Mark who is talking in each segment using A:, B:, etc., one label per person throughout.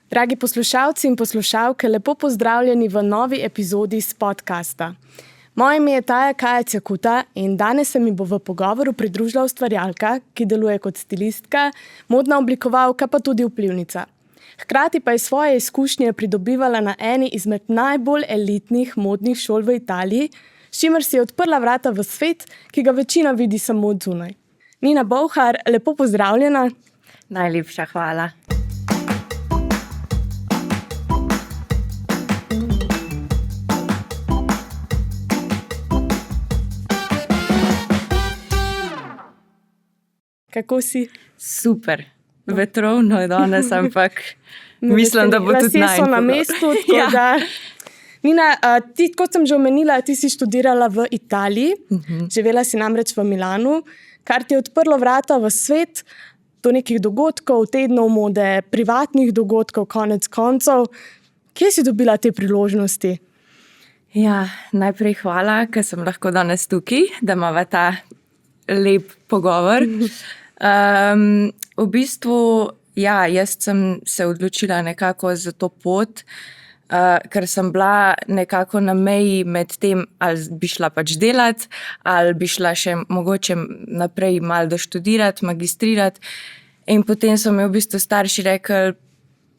A: Dragi poslušalci in poslušalke, lepo pozdravljeni v novi epizodi iz podcasta. Moje ime je Taja Kajec Jakuta in danes se mi bo v pogovoru pridružila ustvarjalka, ki deluje kot stilistka, modna oblikovalka pa tudi vplivnica. Hkrati pa je svoje izkušnje pridobivala na eni izmed najbolj elitnih modnih šol v Italiji, s čimer si je odprla vrata v svet, ki ga večina vidi samo od zunaj. Nina Bovhar, lepo pozdravljena.
B: Najlepša hvala.
A: Kako si?
B: Super. Vetrovno je danes, ampak mislim, da bo tudi
A: lasje so na mestu, tako da... Nina, ti, kot sem že omenila, ti si študirala v Italiji, živela si namreč v Milanu, kar ti je odprlo vrata v svet do nekih dogodkov, tednov mode, privatnih dogodkov, konec koncev. Kje si dobila te priložnosti?
B: Ja, najprej hvala, ker sem lahko danes tukaj, da imava ta lep pogovor. V bistvu, ja, jaz sem se odločila nekako za to pot, ker sem bila nekako na meji med tem, ali bi šla pač delati, ali bi šla še mogoče naprej malo doštudirati, magistrirati. In potem so mi v bistvu starši rekli,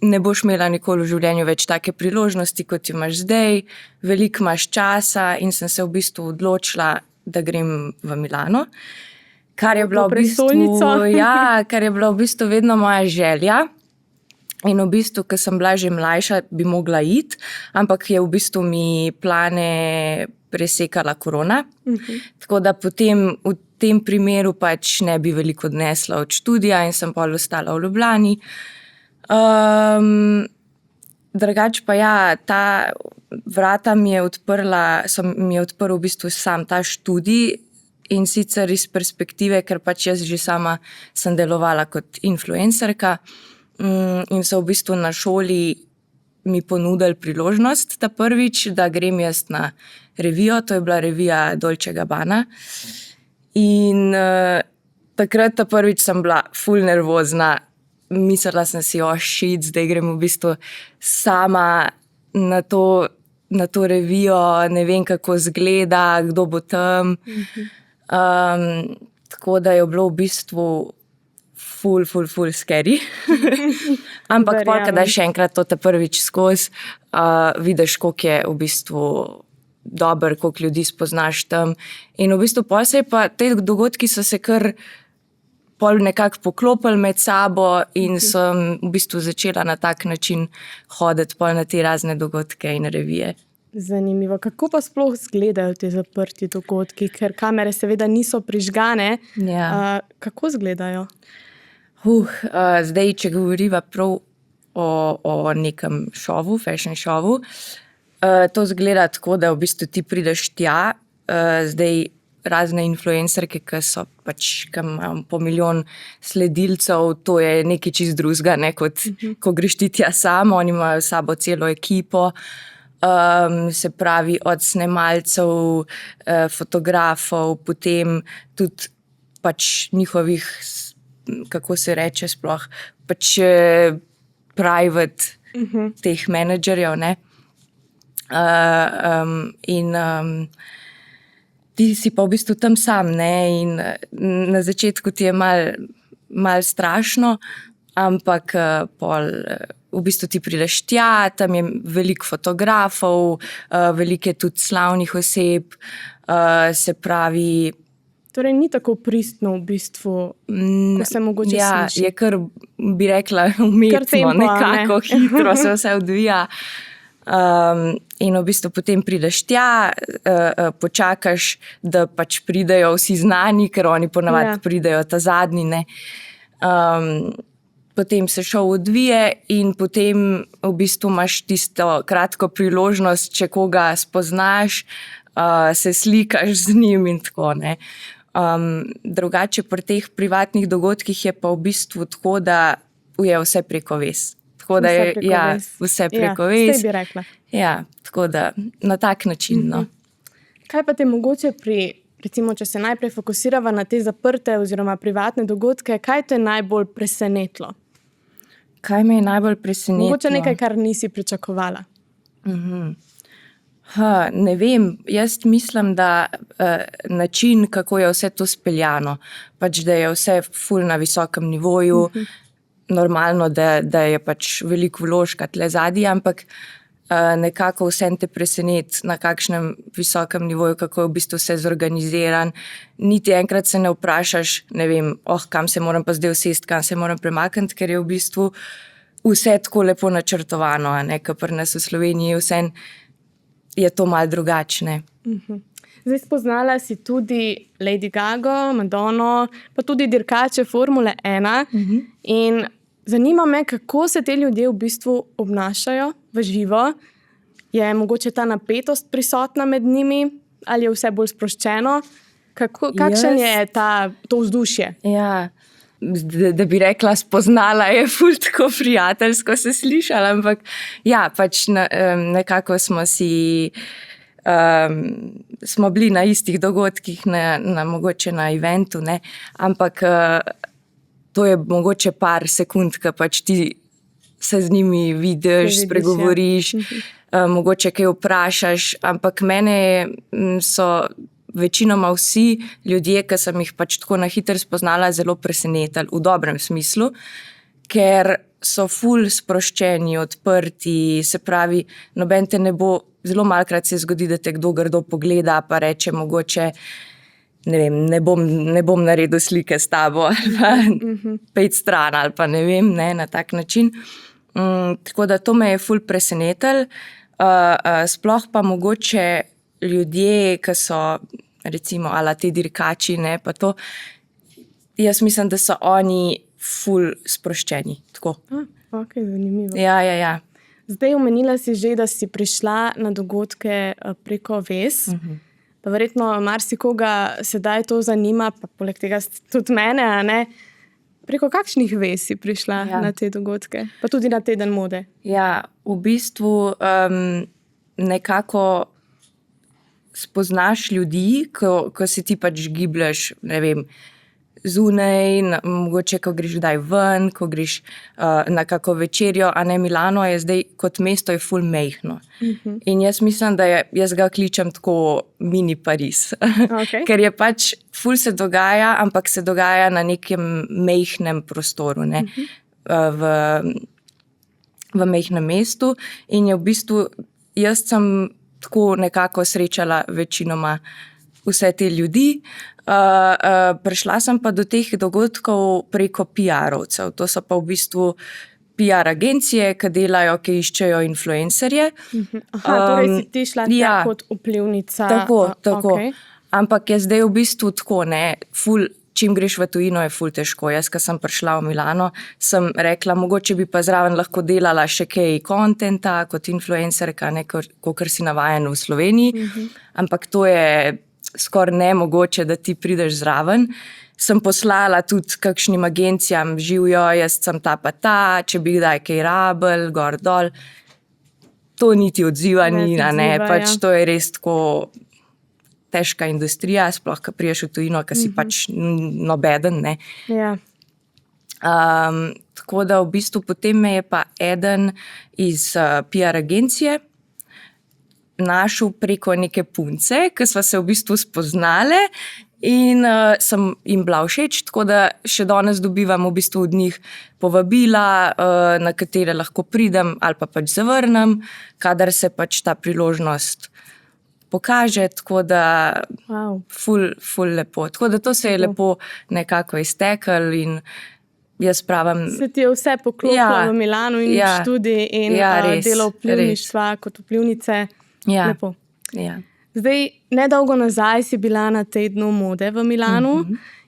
B: ne boš imela nikoli v življenju več take priložnosti, kot imaš zdaj, veliko imaš časa in sem se v bistvu odločila, da grem v Milano. Kar je bilo v bistvu vedno moja želja. In v bistvu, ko sem bila že mlajša, bi mogla iti, ampak je v bistvu mi plane presekala korona. Tako da potem v tem primeru pač ne bi veliko odnesla od študija in sem pol ostala v Ljubljani. Drugače pa ja, ta vrata mi je odprl v bistvu sam ta študij. In sicer iz perspektive, ker pač jaz že sama sem delovala kot influencerka in so v bistvu na šoli mi ponudili priložnost ta prvič, da grem jaz na revijo, to je bila revija Dolce & Gabbana. In takrat ta prvič sem bila ful nervozna, mislila sem si, zdaj grem v bistvu sama na to revijo, ne vem kako izgleda, kdo bo tam. Tako da je bilo v bistvu ful scary. Ampak pol, kada še enkrat to te prvič skozi, vidiš, koliko je v bistvu dober, koliko ljudi spoznaš tam. In v bistvu pol se je pa, te dogodki so se kar pol nekako poklopili med sabo in sem v bistvu začela na tak način hoditi pol na te razne dogodke in revije.
A: Zanimivo. Kako pa sploh izgledajo te zaprti dogodki? Ker kamere seveda niso prižgane.
B: Ja.
A: Kako izgledajo?
B: Zdaj, če govoriva prav o nekem šovu, fashion šovu, to izgleda tako, da v bistvu ti prideš tja, zdaj razne influencerke, ki so pač, ki imajo po milijon sledilcev, to je nekaj čist drugega, ne, kot ko greš ti tja sam, oni imajo s sabo celo ekipo. Se pravi od snemalcev, fotografov, potem tudi pač njihovih, kako se reče sploh, pač private teh menedžerjev, ne. Ti si pa v bistvu tam sam, ne, in na začetku ti je malo strašno, ampak pol v bistvu ti prideš tja, tam je veliko fotografov, veliko je tudi slavnih oseb, se pravi...
A: Torej ni tako pristno v bistvu, ko se mogoče sliši.
B: Ja, je kar, bi rekla, umetno, nekako hitro se vse odvija. In v bistvu potem prideš tja, počakaš, da pač pridejo vsi znani, ker oni ponavadi pridejo ta zadnji, ne. Potem se šov odvije in potem v bistvu imaš tisto kratko priložnost, če koga spoznaš, se slikaš z njim in tako, ne. Drugače pri teh privatnih dogodkih je pa v bistvu tako, da je vse preko vez. Tako da je vse preko vez.
A: Vse bi rekla.
B: Ja, tako da na tak način, no.
A: Kaj pa te mogoče recimo, če se najprej fokusirava na te zaprte oziroma privatne dogodke, kaj te najbolj presenetilo?
B: Kaj me je najbolj presenetilo?
A: Mogoče nekaj, kar nisi pričakovala.
B: Ne vem, jaz mislim, da način, kako je vse to speljano, pač da je vse ful na visokem nivoju, normalno, da je pač veliko vložka tle zadnji, ampak nekako vsem te preseneti, na kakšnem visokem nivoju, kako je v bistvu vse zorganiziran. Niti enkrat se ne vprašaš, ne vem, kam se moram pa zdaj usesti, kam se moram premakniti, ker je v bistvu vse tako lepo načrtovano, ker pri nas v Sloveniji vsem je to malo drugačne.
A: Zdaj spoznala si tudi Lady Gago, Madonno, pa tudi dirkače Formule 1. In zanima me, kako se te ljudje v bistvu obnašajo v živo. Je mogoče ta napetost prisotna med njimi ali je vse bolj sproščeno? Kakšen je to vzdušje?
B: Ja, da bi rekla, spoznala je ful tako prijateljsko se slišala, ampak ja, pač nekako smo bili na istih dogodkih, mogoče na eventu, ne, ampak to je mogoče par sekund, ko pač ti se z njimi vidiš, spregovoriš, mogoče kaj vprašaš, ampak mene so večinoma vsi ljudje, ki sem jih pač tako na hitro spoznala, zelo presenetili v dobrem smislu, ker so ful sproščeni, odprti, se pravi, noben te ne bo, zelo malokrat se zgodi, da te kdo grdo pogleda, pa reče mogoče, ne vem, ne bom naredil slike s tabo, ali pa pejt stran, ali pa ne vem, na tak način. Tako da to me je ful presenetilo. Sploh pa mogoče ljudje, ki so recimo ala te dirkači, pa to, jaz mislim, da so oni ful sproščeni. Tako.
A: Ok, zanimivo.
B: Ja.
A: Zdaj omenila si že, da si prišla na dogodke preko vez. Pa verjetno marsikoga sedaj to zanima, pa poleg tega tudi mene, a ne? Preko kakšnih vez si prišla na te dogodke? Pa tudi na teden mode?
B: Ja, v bistvu nekako spoznaš ljudi, ko se ti pač giblješ, ne vem, zunaj, mogoče ko greš kdaj ven, ko greš na kako večerjo, a ne, Milano je zdaj kot mesto je ful mejhno. In jaz mislim, da jaz ga kličem tako mini Pariz.
A: Okay.
B: Ker je pač ful se dogaja, ampak se dogaja na nekem mejhnem prostoru, ne, v mejhnem mestu. In je v bistvu, jaz sem tako nekako srečala večinoma vse te ljudi. Prišla sem pa do teh dogodkov preko PR-ovcev. To so pa v bistvu PR agencije, ki delajo, ki iščejo influencerje.
A: Torej si ti šla kot vplivnica.
B: Tako.
A: Okay.
B: Ampak je zdaj v bistvu tako, ne, čim greš v tujino, je ful težko. Jaz, ko sem prišla v Milano, sem rekla, mogoče bi pa zraven lahko delala še kaj kontenta kot influencerka, ne, kakor si navajen v Sloveniji. Ampak to je skoraj nemogoče, da ti prideš zraven. Sem poslala tudi kakšnim agencijam, živijo, jaz sem ta pa ta, če bi kdaj kaj rabel, gor dol. To niti odziva ni, pač to je res tako težka industrija, sploh, ko priješ v tujino, ko si pač nobeden, ne.
A: Ja.
B: Tako da v bistvu potem me je pa eden iz PR agencije našel preko neke punce, ki sva se v bistvu spoznale in sem jim bila všeč, tako da še danes dobivam v bistvu od njih povabila, na katere lahko pridem ali pa pač zavrnem, kadar se pač ta priložnost pokaže, tako da ful lepo. Tako da to se je lepo nekako izteklo in jaz pravim...
A: Se ti je vse poklopilo v Milanu in študij in delo vplivništva kot vplivnice. Lepo.
B: Ja.
A: Zdaj, nedolgo nazaj si bila na tednu mode v Milanu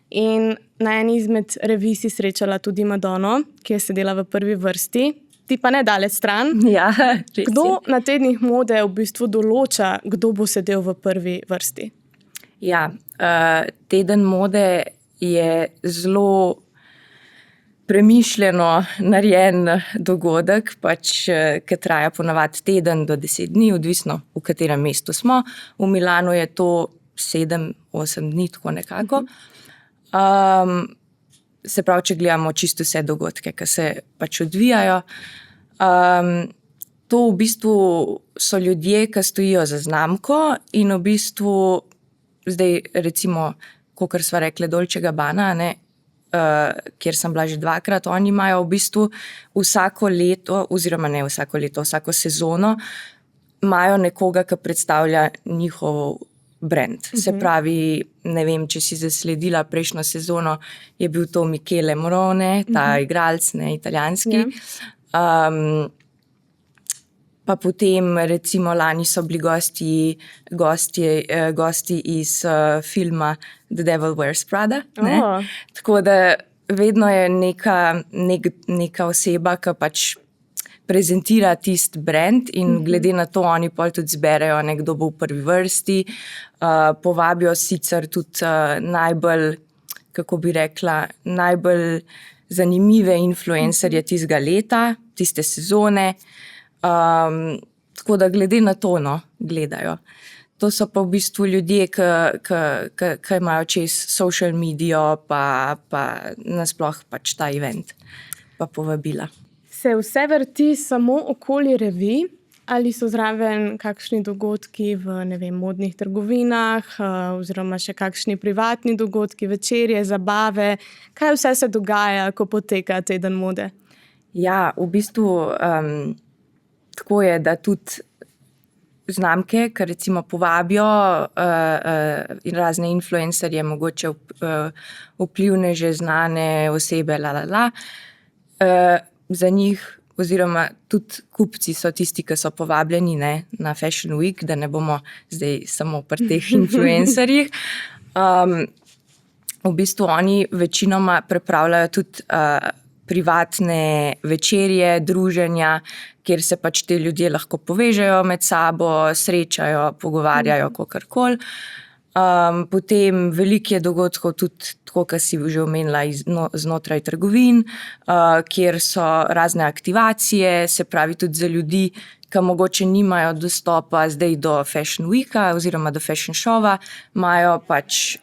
A: in na eni izmed revij si srečala tudi Madonno, ki je sedela v prvi vrsti. Ti pa ne daleč stran.
B: Ja, res.
A: Kdo na tednih mode v bistvu določa, kdo bo sedel v prvi vrsti?
B: Ja, teden mode je zelo premišljeno narejen dogodek, pač, ki traja ponavadi teden do 10 dni, odvisno v katerem mestu smo. V Milanu je to 7-8 dni, tako nekako. se pravi, če gledamo čisto vse dogodke, ki se pač odvijajo. To v bistvu so ljudje, ki stojijo za znamko in v bistvu zdaj recimo, kakor sva rekli, Dolce & Gabbana, ne, kjer sem bila že 2-krat, oni imajo v bistvu vsako leto, oziroma ne vsako leto, vsako sezono, imajo nekoga, ki predstavlja njihov brand. Se pravi, ne vem, če si zasledila prejšnjo sezono, je bil to Michele Morone, ta igralec, ne, italijanski. Pa potem recimo lani so bili gosti iz filma The Devil Wears Prada. Tako da vedno je neka oseba, ki pač prezentira tisti brand in glede na to oni pol tudi zberejo, kdo bo v prvi vrsti. Povabijo sicer tudi najbolj, kako bi rekla, najbolj zanimive influencerje tistega leta, tiste sezone. Tako da glede na to, gledajo. To so pa v bistvu ljudje, ki imajo čez social medijo, pa nasploh pač ta event, pa povabila.
A: Se vse vrti samo okoli revij ali so zraven kakšni dogodki v, ne vem, modnih trgovinah, oziroma še kakšni privatni dogodki, večerje, zabave? Kaj vse se dogaja, ko poteka teden mode?
B: Ja, v bistvu tako je, da tudi znamke, ki recimo povabijo razne influencerje, mogoče vplivneže, znane osebe, za njih, oziroma tudi kupci so tisti, ki so povabljeni, ne, na Fashion Week, da ne bomo zdaj samo pri teh influencerjih. V bistvu oni večinoma pripravljajo tudi privatne večerje, druženja, kjer se pač te ljudje lahko povežejo med sabo, srečajo, pogovarjajo, kakorkoli. Potem veliko je dogodkov tudi, tako kot si že omenila, znotraj trgovin, kjer so razne aktivacije, se pravi tudi za ljudi, ki mogoče nimajo dostopa zdaj do Fashion Weeka oziroma do Fashion Showa, imajo pač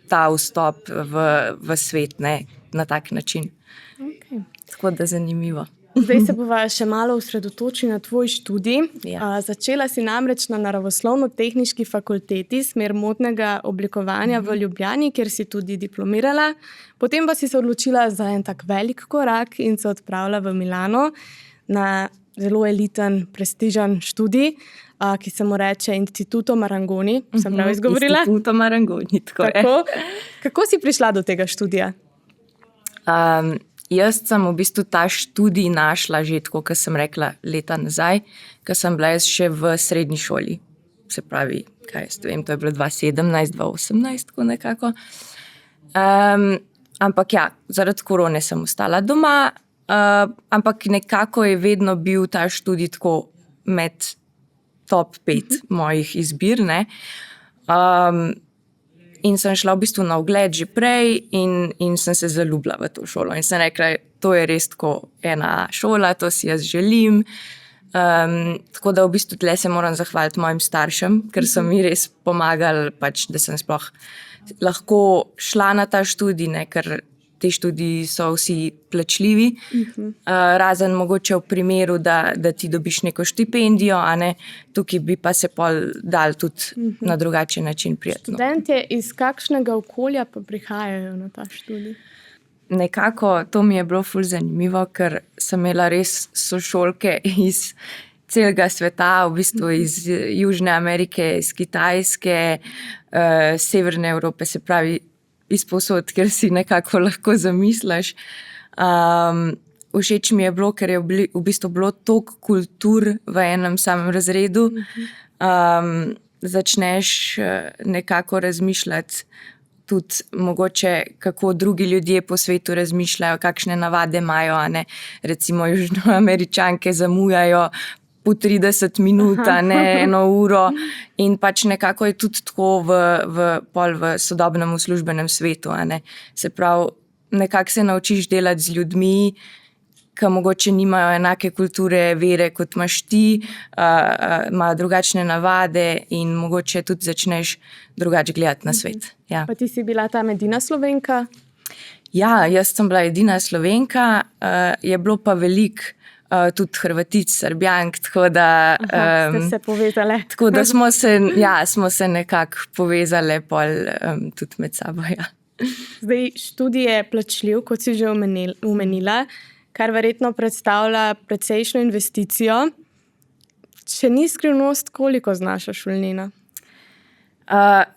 B: ta vstop v svet, ne, na tak način.
A: Okay.
B: Tako da zanimivo.
A: Zdaj se bova še malo osredotočila na tvoj študij.
B: Ja.
A: Začela si namreč na Naravoslovno-tehniški fakulteti, smer modnega oblikovanja v Ljubljani, kjer si tudi diplomirala. Potem pa si se odločila za en tak velik korak in se odpravila v Milano na zelo eliten, prestižen študij, ki se mu reče Instituto Marangoni. Sem prav izgovorila?
B: Instituto Marangoni, tako je.
A: Kako si prišla do tega študija?
B: Jaz sem v bistvu ta študij našla že tako, kot sem rekla, leta nazaj, ko sem bila jaz še v srednji šoli. Se pravi, kaj jaz vem, to je bilo 2017, 2018, tako nekako. Ampak ja, zaradi korone sem ostala doma, ampak nekako je vedno bil ta študij tako med top 5 mojih izbir, ne. In sem šla v bistvu na ogled že prej in sem se zaljubila v to šolo. In sem rekla, to je res tako ena šola, to si jaz želim. Tako da v bistvu tle se moram zahvaliti mojim staršem, ker so mi res pomagali, pač, da sem sploh lahko šla na ta študij, ne, ker te študiji so vsi plačljivi. Razen mogoče v primeru, da ti dobiš neko štipendijo, a ne, tukaj bi pa se pol dal tudi na drugačen način priti.
A: Študentje iz kakšnega okolja pa prihajajo na ta študij?
B: Nekako to mi je bilo ful zanimivo, ker sem imela res sošolke iz celega sveta, v bistvu iz Južne Amerike, iz Kitajske, Severne Evrope, se pravi iz povsod, ker si nekako lahko zamisliš. Všeč mi je bilo, ker je v bistvu bilo toliko kultur v enem samem razredu. Začneš nekako razmišljati tudi mogoče, kako drugi ljudje po svetu razmišljajo, kakšne navade imajo, a ne. Recimo Južnoameričanke zamujajo po 30 minut, ne 1 uro. In pač nekako je tudi tako v sodobnem službenem svetu, a ne. Se pravi, nekako se naučiš delati z ljudmi, ki mogoče nimajo enake kulture, vere, kot imaš ti, imajo drugačne navade in mogoče tudi začneš drugače gledati na svet. Ja.
A: Pa ti si bila tam edina Slovenka?
B: Ja, jaz sem bila edina Slovenka, je bilo pa veliko tudi Hrvatic, Srbjank, tako da,
A: Ste se povezale.
B: tako da smo se nekako povezale pol, tudi med sabo. Ja.
A: Zdaj, študij je plačljiv, kot si že omenila, kar verjetno predstavlja precejšnjo investicijo. Če ni skrivnost, koliko znaša šolnina?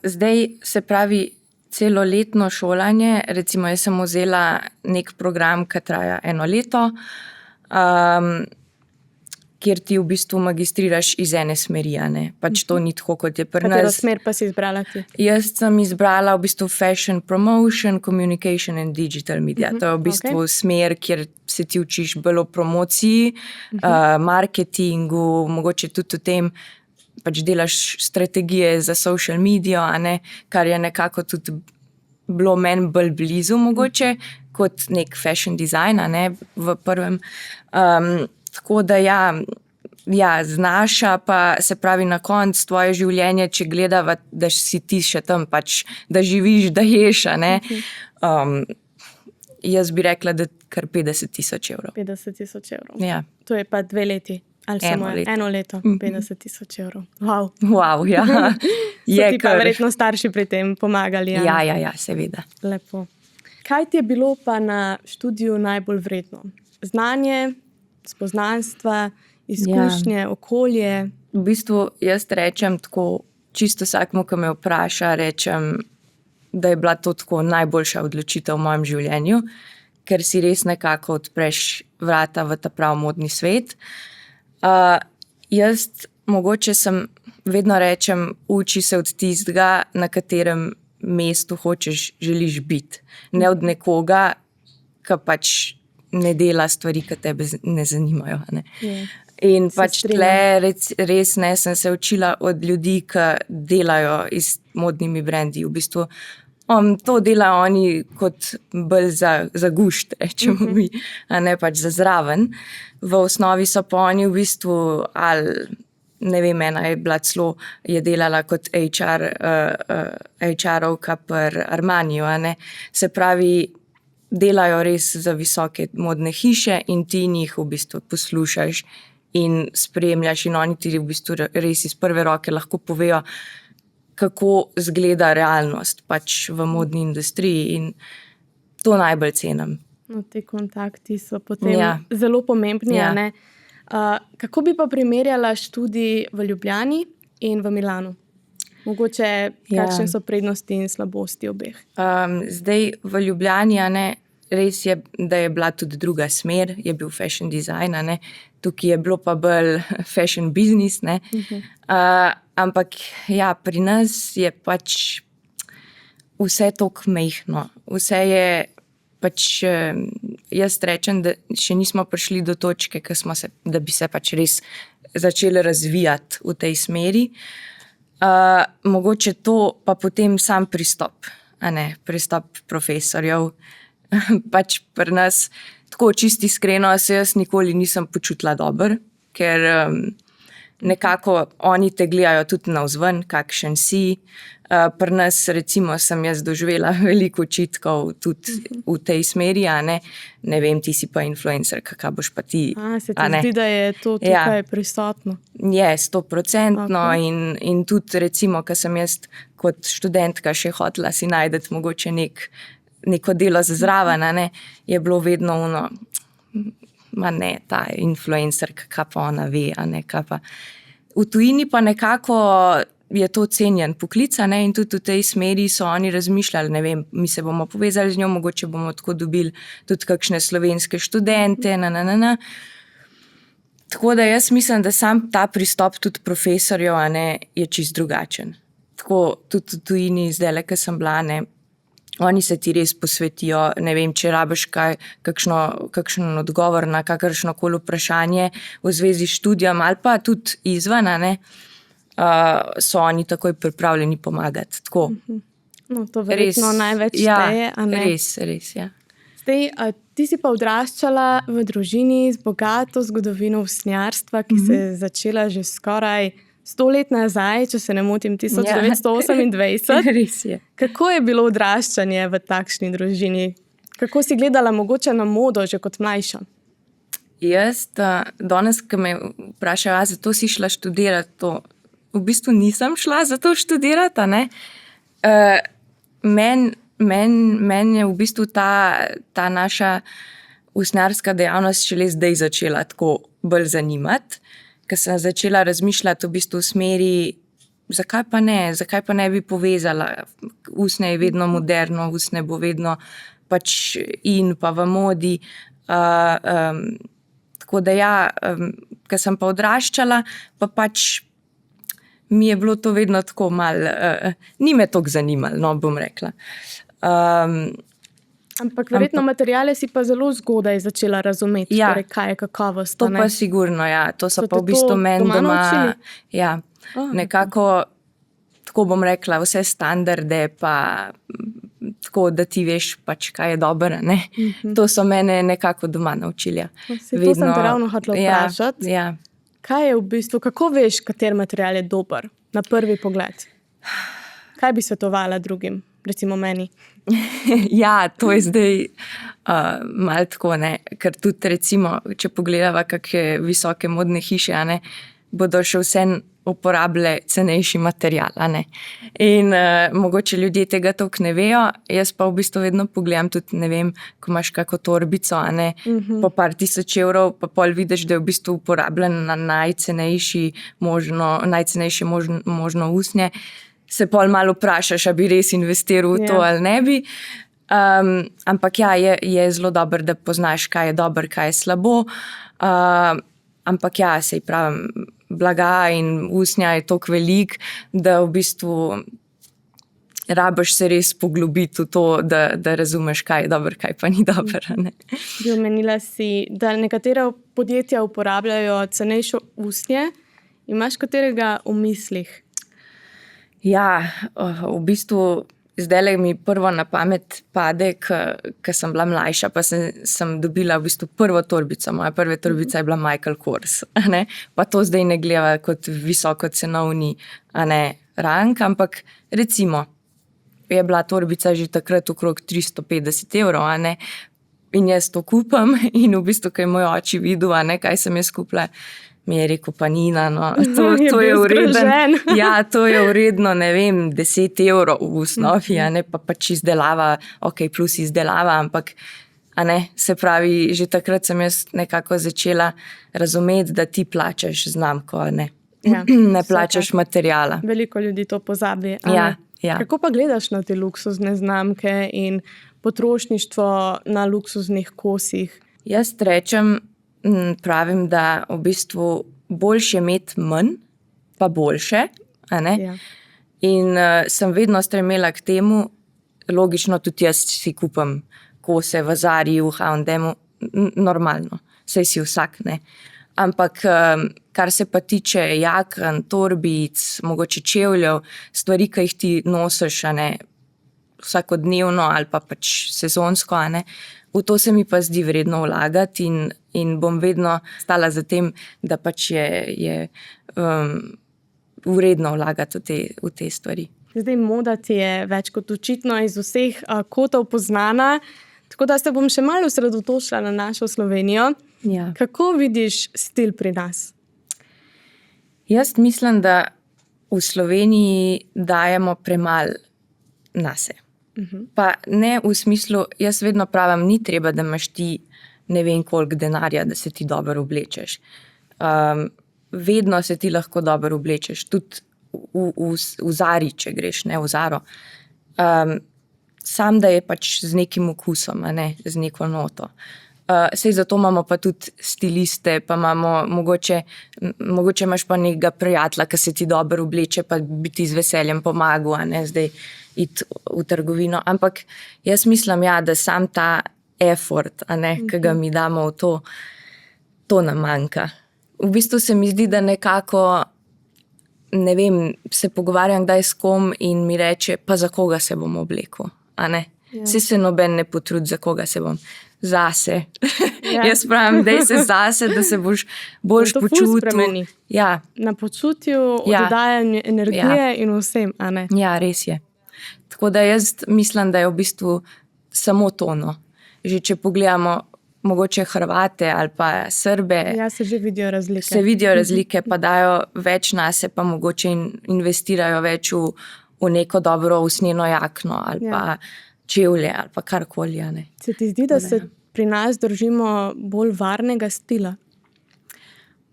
B: Zdaj, se pravi, celoletno šolanje, recimo jaz sem vzela nek program, ki traja 1 leto, kjer ti v bistvu magistriraš iz ene smeri, a ne. Pač to ni tako, kot je pri nas.
A: Katero smer pa si izbrala ti?
B: Jaz sem izbrala v bistvu Fashion Promotion, Communication and Digital Media. To je v bistvu smer, kjer se ti učiš bolj o promociji, marketingu, mogoče tudi o tem, pač delaš strategije za social media, a ne, kar je nekako tudi bilo meni bolj blizu mogoče, kot nek fashion design, a ne, v prvem. Tako da ja, znaša pa, se pravi, na koncu tvoje življenje, če gledava, da si ti še tam, pač, da živiš, da ješ, a ne. Jaz bi rekla, da kar 50,000 evrov.
A: 50,000 evrov.
B: Ja.
A: To je pa 2 leti. Ali samo 1 leto, 50,000 evrov. Wow.
B: Wow, ja.
A: So ti pa verjetno starši pri tem pomagali?
B: Ja, seveda.
A: Lepo. Kaj ti je bilo pa na študiju najbolj vredno? Znanje, spoznanstva, izkušnje, okolje?
B: V bistvu jaz rečem tako, čisto vsakmu, ki me vpraša, rečem, da je bila to tako najboljša odločitev v mojem življenju, ker si res nekako odpreš vrata v ta prav modni svet. Jaz mogoče vedno rečem, uči se od tistega, na katerem mestu želiš biti. Ne od nekoga, ki pač ne dela stvari, ki tebe ne zanimajo. Ne? In pač tle res ne, sem se učila od ljudi, ki delajo z modnimi brendi. V bistvu to delajo oni kot bolj za gušt, rečemo mi, a ne pač za zraven. V osnovi so pa oni v bistvu, ali ne vem, ena je bila celo, je delala kot HR-ovka pri Armaniju, a ne. Se pravi, delajo res za visoke modne hiše in ti njih v bistvu poslušaš in spremljaš in oni ti v bistvu res iz prve roke lahko povejo, kako izgleda realnost pač v modni industriji in to najbolj cenim.
A: No, ti kontakti so potem zelo pomembni, a ne? Kako bi pa primerjala študij v Ljubljani in v Milanu? Mogoče, kakšne so prednosti in slabosti obeh?
B: Zdaj, v Ljubljani, a ne, res je, da je bila tudi druga smer, je bil fashion design, a ne. Tukaj je bilo pa bolj fashion business, ne. Ampak ja, pri nas je pač vse toliko mehno. Vse je pač, jaz rečem, da še nismo prišli do točke, da bi se pač res začeli razvijati v tej smeri. Mogoče to pa potem sam pristop, a ne, pristop profesorjev. Pač pri nas, tako čisto iskreno, se jaz nikoli nisem počutila dobro, ker nekako oni te gledajo tudi navzven, kakšen si. Pri nas recimo sem jaz doživela veliko očitkov tudi v tej smeri, a ne. Ne vem, ti si pa influencer, kaj boš pa ti.
A: Se ti zdi, da je to tukaj prisotno?
B: Je, 100%. In tudi recimo, ko sem jaz kot študentka še hotela si najti mogoče neko delo za zraven, a ne, je bilo vedno ta influencer, kaj pa ona ve, a ne, kaj pa. V tujini pa nekako je to cenjen poklic, a ne, in tudi v tej smeri so oni razmišljali, ne vem, mi se bomo povezali z njo, mogoče bomo tako dobili tudi kakšne slovenske študente, Tako da jaz mislim, da sam ta pristop tudi profesorjev, a ne, je čist drugačen. Tako tudi v tujini, zdajle, ko sem bila, ne, oni se ti res posvetijo, ne vem, če rabiš kakšen odgovor na kakršnokoli vprašanje v zvezi s študijem ali pa tudi izven, a ne, so oni takoj pripravljeni pomagati. Tako.
A: No, to verjetno največ šteje, a ne?
B: Res, ja.
A: Zdaj, ti si pa odraščala v družini z bogato zgodovino usnjarstva, ki se je začela že skoraj 100 let nazaj, če se ne motim, 1928.
B: Res je.
A: Kako je bilo odraščanje v takšni družini? Kako si gledala mogoče na modo že kot mlajša?
B: Jaz, danes, ko me vprašajo, zato si šla študirati to, v bistvu nisem šla za to študirati, ne. Meni je v bistvu ta naša usnjarska dejavnost šele zdaj začela tako bolj zanimati, ker sem začela razmišljati v bistvu v smeri, zakaj pa ne bi povezala. Usnje je vedno moderno, usnje bo vedno pač in pa v modi. Tako da ja, ker sem pa odraščala, pa pač mi je bilo to vedno tako malo, ni me toliko zanimalo, no, bom rekla.
A: Ampak verjetno materiale si pa zelo zgodaj začela razumeti,
B: Ja.
A: torej kaj je kakovost.
B: To pa sigurno, ja. To so
A: So
B: pa
A: te
B: v bistvu
A: to
B: meni
A: doma
B: doma.
A: naučili?
B: Ja, nekako, tako bom rekla, vse standarde, pa tako, da ti veš, pač, kaj je dobro, ne. To so mene nekako doma naučili. Ja.
A: To sem te ravno hotela vprašati.
B: Ja.
A: Kaj je v bistvu, kako veš, kateri material je dober na prvi pogled? Kaj bi svetovala drugim, recimo meni?
B: Ja, to je zdaj malo tako, ne, ker tudi recimo, če pogledava kakšne visoke modne hiše, a ne, bodo še vseeno uporabljale cenejši material, a ne. In mogoče ljudje tega toliko ne vejo, jaz pa v bistvu vedno pogledam tudi, ne vem, ko imaš kako torbico, a ne, po par tisoč evrov, pa pol vidiš, da je v bistvu uporabljena najcenejše možno usnje, se pol malo vprašaš, a bi res investiral v to ali ne bi. Ampak ja, je zelo dobro, da poznaš, kaj je dobro, kaj je slabo. Ampak ja, sej pravim, blaga in usnja je toliko velik, da v bistvu rabiš se res poglobiti v to, da razumeš, kaj je dobro, kaj pa ni dobro. Ne?
A: Omenila si, da nekatera podjetja uporabljajo cenejšo usnje. Imaš katerega v mislih?
B: Ja, v bistvu zdajle mi prvo na pamet pade, ko sem bila mlajša, pa sem dobila v bistvu prvo torbico. Moja prva torbica je bila Michael Kors. Pa to zdaj ne gleda kot visokocenovni rang, ampak recimo je bila torbica že takrat okrog 350 evrov, in jaz to kupam in v bistvu, ko je moj oči videl, kaj sem jaz kupila, mi je rekel, pa Nina, no, to je vredno. Ja, to je vredno, ne vem, 10 evrov v osnovi, pa pač izdelava, ok, plus izdelava, ampak se pravi, že takrat sem jaz nekako začela razumeti, da ti plačaš znamko, ne plačaš materijala.
A: Veliko ljudi to pozabi.
B: Ja.
A: Kako pa gledaš na te luksuzne znamke in potrošništvo na luksuznih kosih?
B: Jaz pravim, da v bistvu boljše imeti manj, pa boljše.
A: Ja.
B: In sem vedno stremela k temu, logično tudi jaz si kupam kose v Zariju, v H&M-u, normalno, saj si vsak, ne. Ampak kar se pa tiče jaken, torbic, mogoče čevljev, stvari, ki jih ti nosiš, vsakodnevno ali pa pač sezonsko, v to se mi pa zdi vredno vlagati in bom vedno stala za tem, da pač je vredno vlagati v te stvari.
A: Zdaj moda ti je več kot očitno iz vseh kotov poznana, tako da se bom še malo osredotočila na našo Slovenijo.
B: Ja.
A: Kako vidiš stil pri nas?
B: Jaz mislim, da v Sloveniji dajemo premalo nase. Pa ne v smislu, jaz vedno pravim, ni treba, da imaš ti ne vem koliko denarja, da se ti dobro oblečeš. Vedno se ti lahko dobro oblečeš, tudi v Zari, če greš, ne v Zaro. Sam, da je pač z nekim okusom, z neko noto. Sej zato imamo pa tudi stiliste, pa imamo mogoče imaš pa nekega prijatelja, ki se ti dobro obleče, pa bi ti z veseljem pomagal, zdaj iti v trgovino. Ampak jaz mislim, da sam ta effort, ki ga mi damo v to nam manjka. V bistvu se mi zdi, da nekako, ne vem, se pogovarjam kdaj s kom in mi reče, pa za koga se bom oblekel, Saj se noben ne potrudi, za koga se bom. Zase. Ja. Jaz pravim, daj se zase, da se boš boljš počutil. Ja.
A: Na počutju, dodajanju energije in vsem,
B: Ja, res je. Tako da jaz mislim, da je v bistvu samo to, no. že če pogledamo mogoče Hrvate ali pa Srbe,
A: Ja, se že vidijo razlike.
B: se vidijo razlike, pa dajo več nase, pa mogoče investirajo več v neko dobro usnjeno jakno ali pa čevlje ali pa karkoli. A ne.
A: Se ti zdi, da se pri nas držimo bolj varnega stila?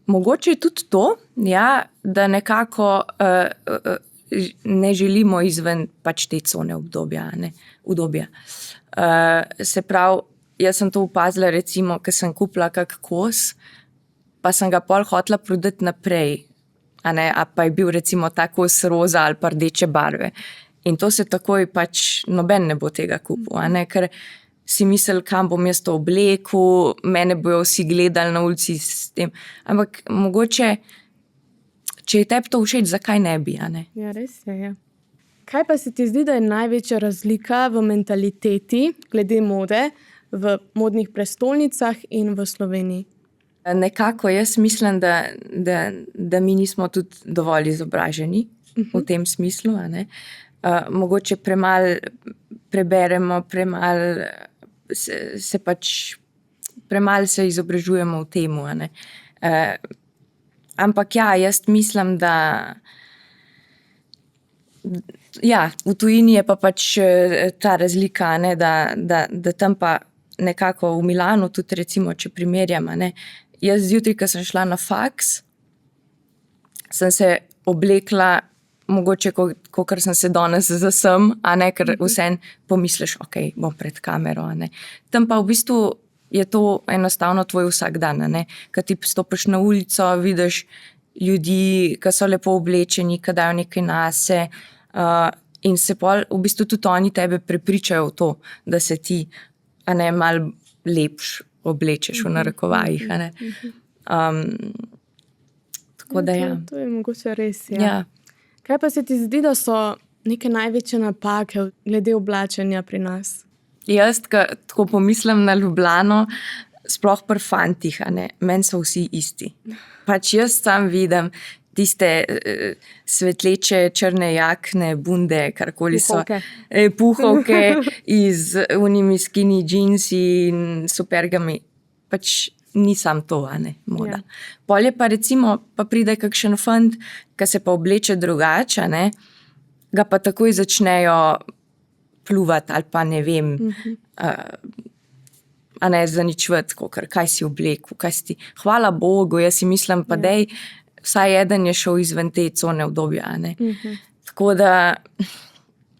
B: Mogoče je tudi to, ja, da nekako ne želimo izven pač te cone udobja. Se pravi, jaz sem to opazila, recimo, ker sem kupila kak kos, pa sem ga pol hotela prodati naprej, a pa je bil recimo ta kos roza ali pa rdeče barve. In to se takoj pač noben ne bo tega kupil, ker si misli, kam bom jaz to oblekel, mene bojo vsi gledali na ulici s tem. Ampak mogoče, če je tebi to všeč, zakaj ne bi, a ne?
A: Ja, res je, ja. Kaj pa se ti zdi, da je največja razlika v mentaliteti glede mode v modnih prestolnicah in v Sloveniji?
B: Nekako jaz mislim, da mi nismo tudi dovolj izobraženi v tem smislu, a ne. Mogoče premalo preberemo, premalo se izobražujemo v temu, a ne. Ampak ja, jaz mislim, da ja, v tujini je pa pač ta razlika, a ne, da tam pa nekako v Milanu tudi recimo, če primerjam, a ne. Jaz zjutraj, ko sem šla na faks, sem se oblekla mogoče, kakor sem se danes zasem, a ne, ker vseeno pomisliš, ok, bom pred kamero, a ne. Tam pa v bistvu je to enostavno tvoj vsakdan, a ne. Ko ti stopiš na ulico, vidiš ljudi, ki so lepo oblečeni, ki dajo nekaj nase, in se pol v bistvu tudi oni tebe prepričajo v to, da se ti, a ne, malo lepš oblečeš v narekovajih, a ne. Tako da ja.
A: To je mogoče res, ja.
B: Ja.
A: Kaj pa se ti zdi, da so neke največje napake glede oblačenja pri nas?
B: Jaz, ko tako pomislim na Ljubljano, sploh pri fantih, a ne, meni so vsi isti. Pač jaz sam vidim tiste svetleče črne jakne, bunde, karkoli so. Puhovke iz unimi skinny jeansi in supergami. Pač nisem to, a ne, moda.
A: Ja.
B: Pol je pa recimo, pa pride kakšen fant, ki se pa obleče drugače, a ne, ga pa takoj začnejo pljuvati ali pa ne vem, a ne, zaničevati, kaj si oblekel, kaj si ti. Hvala Bogu, jaz si mislim, pa dej, vsaj eden je šel izven te cone udobja, a ne. Tako da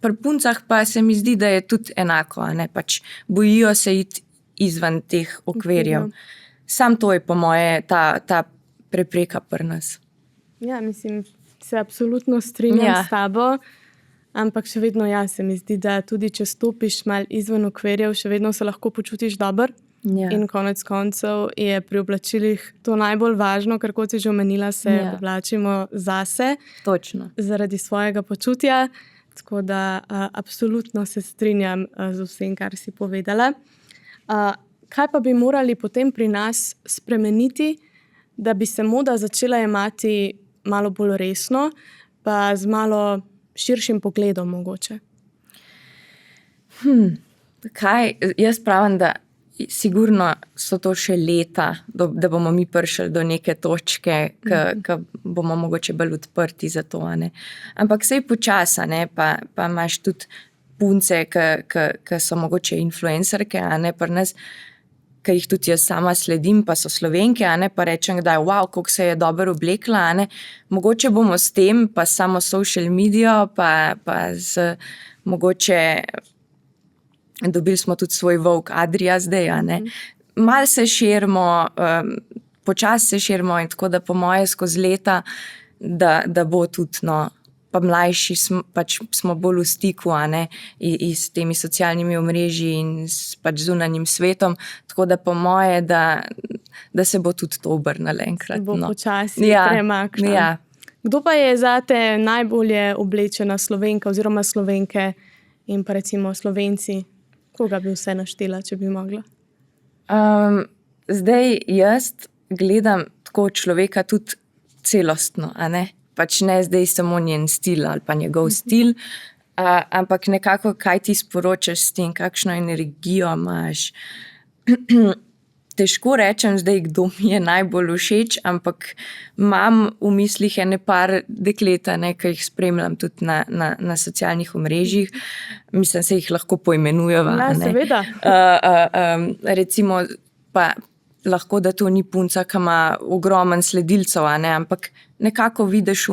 B: pri puncah pa se mi zdi, da je tudi enako, a ne, pač bojijo se iti izven teh okvirjev. Sam to je po moje ta prepreka pri nas.
A: Ja, mislim, se absolutno strinjam
B: Ja.
A: s tabo, ampak še vedno se mi zdi, da tudi če stopiš malo izven okvirjev, še vedno se lahko počutiš dobro.
B: Ja.
A: In konec koncev je pri oblačilih to najbolj važno, ker kot si že omenila, se oblačimo zase,
B: Točno.
A: zaradi svojega počutja. Tako da absolutno se strinjam z vsem, kar si povedala. Kaj pa bi morali potem pri nas spremeniti, da bi se moda začela jemati malo bolj resno, pa z malo širšim pogledom mogoče?
B: Jaz pravim, da sigurno so to še leta, da bomo mi prišli do neke točke, ki bomo mogoče bolj odprti za to, a ne. Ampak sej počasi, a ne, pa imaš tudi punce, ki so mogoče influencerke, a ne, pri nas, ki jih tudi jaz sama sledim, pa so Slovenke, a ne, pa rečem, da je wow, koliko se je dobro oblekla, a ne. Mogoče bomo s tem, pa samo social media, pa z mogoče dobili smo tudi svoj Vogue Adria zdaj, a ne. Malo se širimo, počasi se širimo in tako da po moje skozi leta, da bo tudi, no, pa mlajši smo bolj v stiku, a ne, s temi socialnimi omrežji in pač zunanjim svetom, tako da po moje, da se bo tudi to obrnilo enkrat.
A: Bo
B: no.
A: počasi premaknilo.
B: Ja.
A: Kdo pa je zate najbolje oblečena Slovenka oziroma Slovenke in pa recimo Slovenci? Koga bi vse naštela, če bi mogla?
B: Zdaj jaz gledam tako človeka tudi celostno, a ne. Pač ne zdaj samo njen stil ali pa njegov stil, ampak nekako, kaj ti sporočaš s tem, kakšno energijo imaš. Težko rečem zdaj, kdo mi je najbolj všeč, ampak imam v mislih ene par dekleta, ki jih spremljam tudi na socialnih omrežjih. Mislim, se jih lahko poimenujeva.
A: Ja, seveda.
B: Recimo, pa lahko, da to ni punca, ki ima ogromen sledilcev, ampak nekako vidiš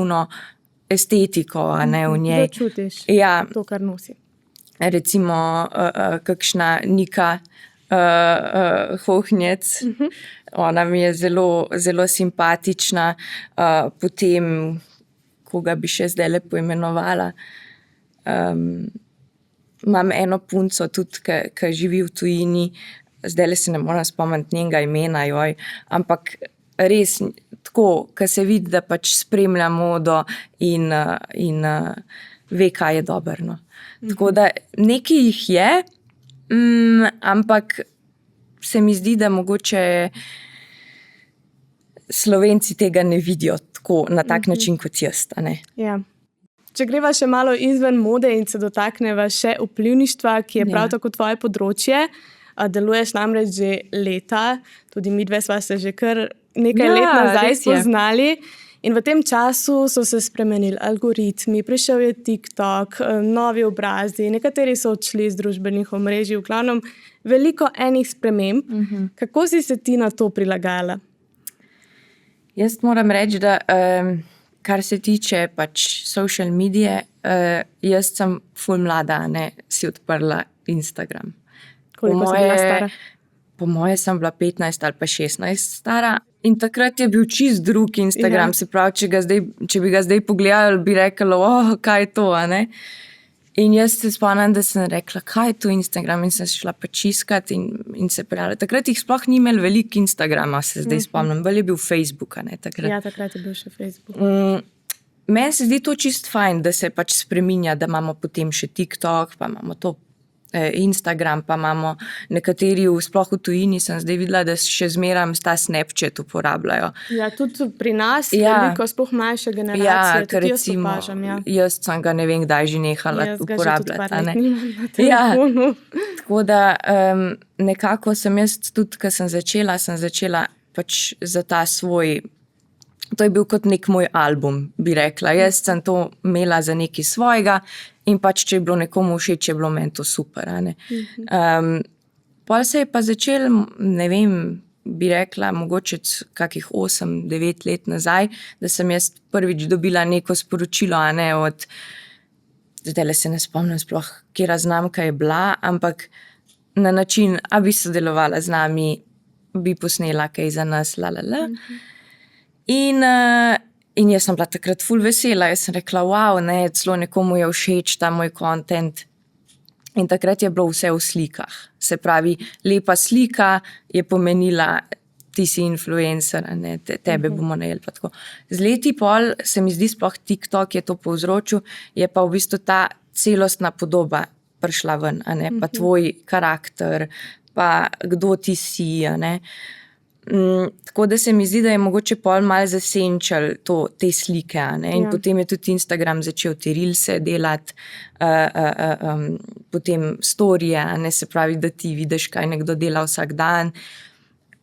B: estetiko v njej.
A: Začutiš to, kar nosi.
B: Recimo, kakšna Nika Hohnjec, ona mi je zelo, zelo simpatična. Potem, koga bi še zdaj poimenovala, imam eno punco tudi, ki živi v tujini, zdaj se ne morem spomniti njenega imena, ampak res tako, ki se vidi, da pač spremlja modo in ve, kaj je dobro. Tako da nekaj jih je, ampak se mi zdi, da mogoče Slovenci tega ne vidijo tako, na tak način kot jaz.
A: Ja. Če greva še malo izven mode in se dotakneva še vplivništva, ki je prav tako tvoje področje, deluješ namreč že leta, tudi midve sva se že kar nekaj let nazaj spoznali. In v tem času so se spremenili algoritmi, prišel je TikTok, novi obrazi, nekateri so odšli z družbenih omrežij, v glavnem veliko enih sprememb. Kako si se ti na to prilagajala?
B: Jaz moram reči, da kar se tiče pač social medije, jaz sem ful mlada, si odprla Instagram.
A: Koliko si bila stara?
B: Po moje sem bila 15 ali pa 16 stara. In takrat je bil čist drug Instagram, se pravi, če bi ga zdaj pogledali, bi rekla, kaj je to, In jaz se spomnim, da sem rekla, kaj je to Instagram, in sem šla pač iskat in se prijavila. Takrat jih sploh ni imel veliko Instagrama, se zdaj spomnim, bolj je bil Facebook, takrat.
A: Ja, takrat je bil še Facebook.
B: Meni se zdi to čist fajn, da se pač spreminja, da imamo potem še TikTok, pa imamo to Instagram, pa imamo nekateri, sploh v tujini sem zdaj videla, da še zmeram ta Snapchat uporabljajo.
A: Ja, tudi pri nas veliko, sploh mlajše generacije, tudi jaz opažam.
B: Jaz sem ga ne vem, kdaj že nehala uporabljati.
A: Jaz ga že tudi par let nimam na telefonu.
B: Tako da nekako sem jaz tudi, ko sem začela pač za ta svoj, to je bil kot nek moj album, bi rekla. Jaz sem to imela za nekaj svojega in pač, če je bilo nekomu všeč, je bilo meni to super. Pol se je pa začel, ne vem, bi rekla, mogoče kakih 8-9 let nazaj, da sem jaz prvič dobila neko sporočilo, od, zdaj se ne spomnim sploh, katera znamka je bila, ampak na način, a bi sodelovala z nami, bi posnela kaj za nas, In jaz sem bila takrat ful vesela, jaz sem rekla, wow, celo nekomu je všeč ta moj content. In takrat je bilo vse v slikah. Se pravi, lepa slika je pomenila, ti si influencer, tebe bomo najeli pa tako. Z leti pol se mi zdi, sploh TikTok je to povzročil, je pa v bistvu ta celostna podoba prišla ven, pa tvoj karakter, pa kdo ti si, Tako da se mi zdi, da je mogoče pol malo zasenčal te slike, In potem je tudi Instagram začel te reelse delati, potem storije, se pravi, da ti vidiš, kaj nekdo dela vsak dan.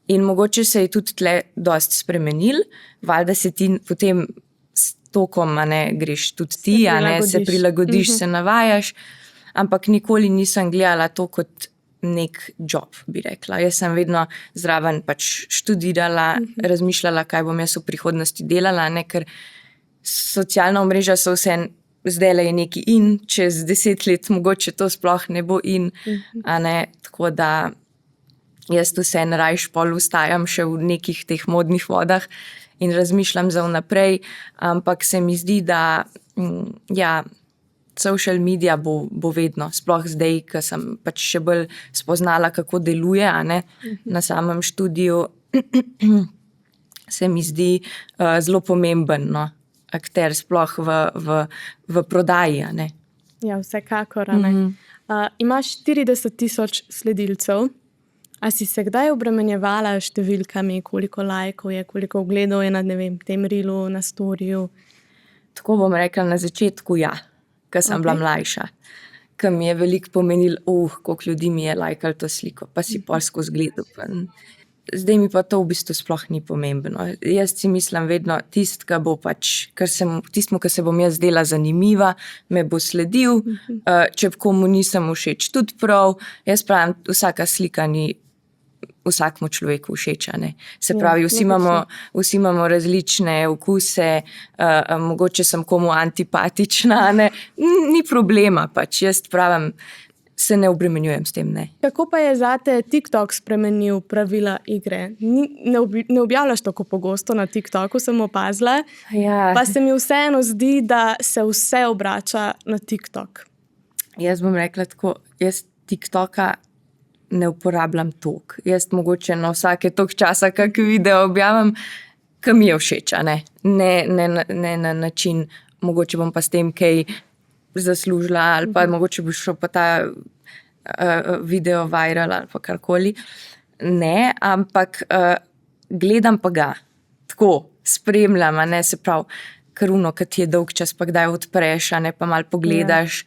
B: In mogoče se je tudi tle dosti spremenil, valjda se ti potem s tokom, greš tudi ti, se prilagodiš, se navajaš, ampak nikoli nisem gledala to kot nek job, bi rekla. Jaz sem vedno zraven pač študirala, razmišljala, kaj bom jaz v prihodnosti delala, ker socialna omrežja so vse, zdajle je neki in, čez 10 let mogoče to sploh ne bo in, tako da jaz vse rajš pol ustajam še v nekih teh modnih vodah in razmišljam za vnaprej, ampak se mi zdi, da social media bo vedno, sploh zdaj, ko sem pač še bolj spoznala, kako deluje, na samem študiju, se mi zdi zelo pomemben, akter sploh v prodaji,
A: Ja, vsekakor, Imaš 40,000 sledilcev. A si se kdaj obremenjevala s številkami, koliko lajkov je, koliko ogledov je na, tem reelu, na storiju?
B: Tako bom rekla, na začetku ko sem bila mlajša. Ki mi je veliko pomenil, koliko ljudi mi je lajkalo to sliko, pa si pol skozi gledal. Zdaj mi pa to v bistvu sploh ni pomembno. Jaz si mislim vedno tistega, ki se bom jaz zdela zanimiva, me bo sledil, če komu nisem všeč, tudi prav. Jaz pravim, vsaka slika ni vsakmu človeku všeč. Se pravi, vsi imamo različne okuse, mogoče sem komu antipatična, ni problema, pač jaz pravim, se ne obremenjujem s tem.
A: Kako pa je zate TikTok spremenil pravila igre? Ne objavljaš tako pogosto na TikToku, sem opazila, pa se mi vseeno zdi, da se vse obrača na TikTok.
B: Jaz bom rekla tako, jaz TikToka ne uporabljam toliko. Jaz mogoče na vsake toliko časa, kak video objavim, ki mi je všeč, ne na način, mogoče bom pa s tem kaj zaslužila, ali pa mogoče bo šel pa ta video viral ali pa karkoli. Ne, ampak gledam pa ga, tako, spremljam, se pravi, karuno, ki ti je dolg čas, pa kdaj odpreš, pa malo pogledaš.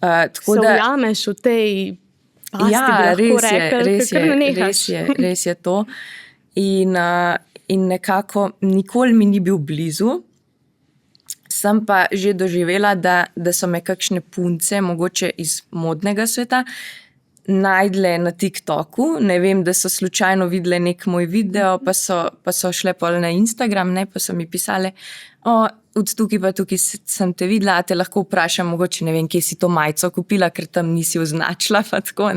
A: Se ujameš v tej
B: res je to. In nekako nikoli mi ni bil blizu. Sem pa že doživela, da so me kakšne punce, mogoče iz modnega sveta, najdle na TikToku. Ne vem, da so slučajno videle nek moj video, pa so šle pol na Instagram, pa so mi pisale, od tukaj pa tukaj sem te videla, te lahko vprašam, mogoče ne vem, kje si to majico kupila, ker tam nisi označila, pa tako,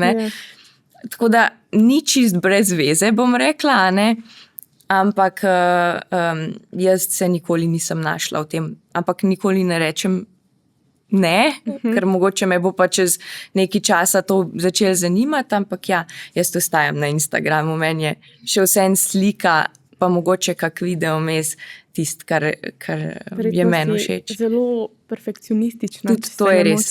B: Tako da ni čist brez veze, bom rekla, ampak jaz se nikoli nisem našla v tem, ampak nikoli ne rečem ne, ker mogoče me bo pa čez nekaj časa to začelo zanimati, ampak jaz ostajam na Instagramu, meni je še vseeno slika, pa mogoče kak video vmes, tisto, kar je meni všeč.
A: Zelo perfekcionistično.
B: Tudi to je res.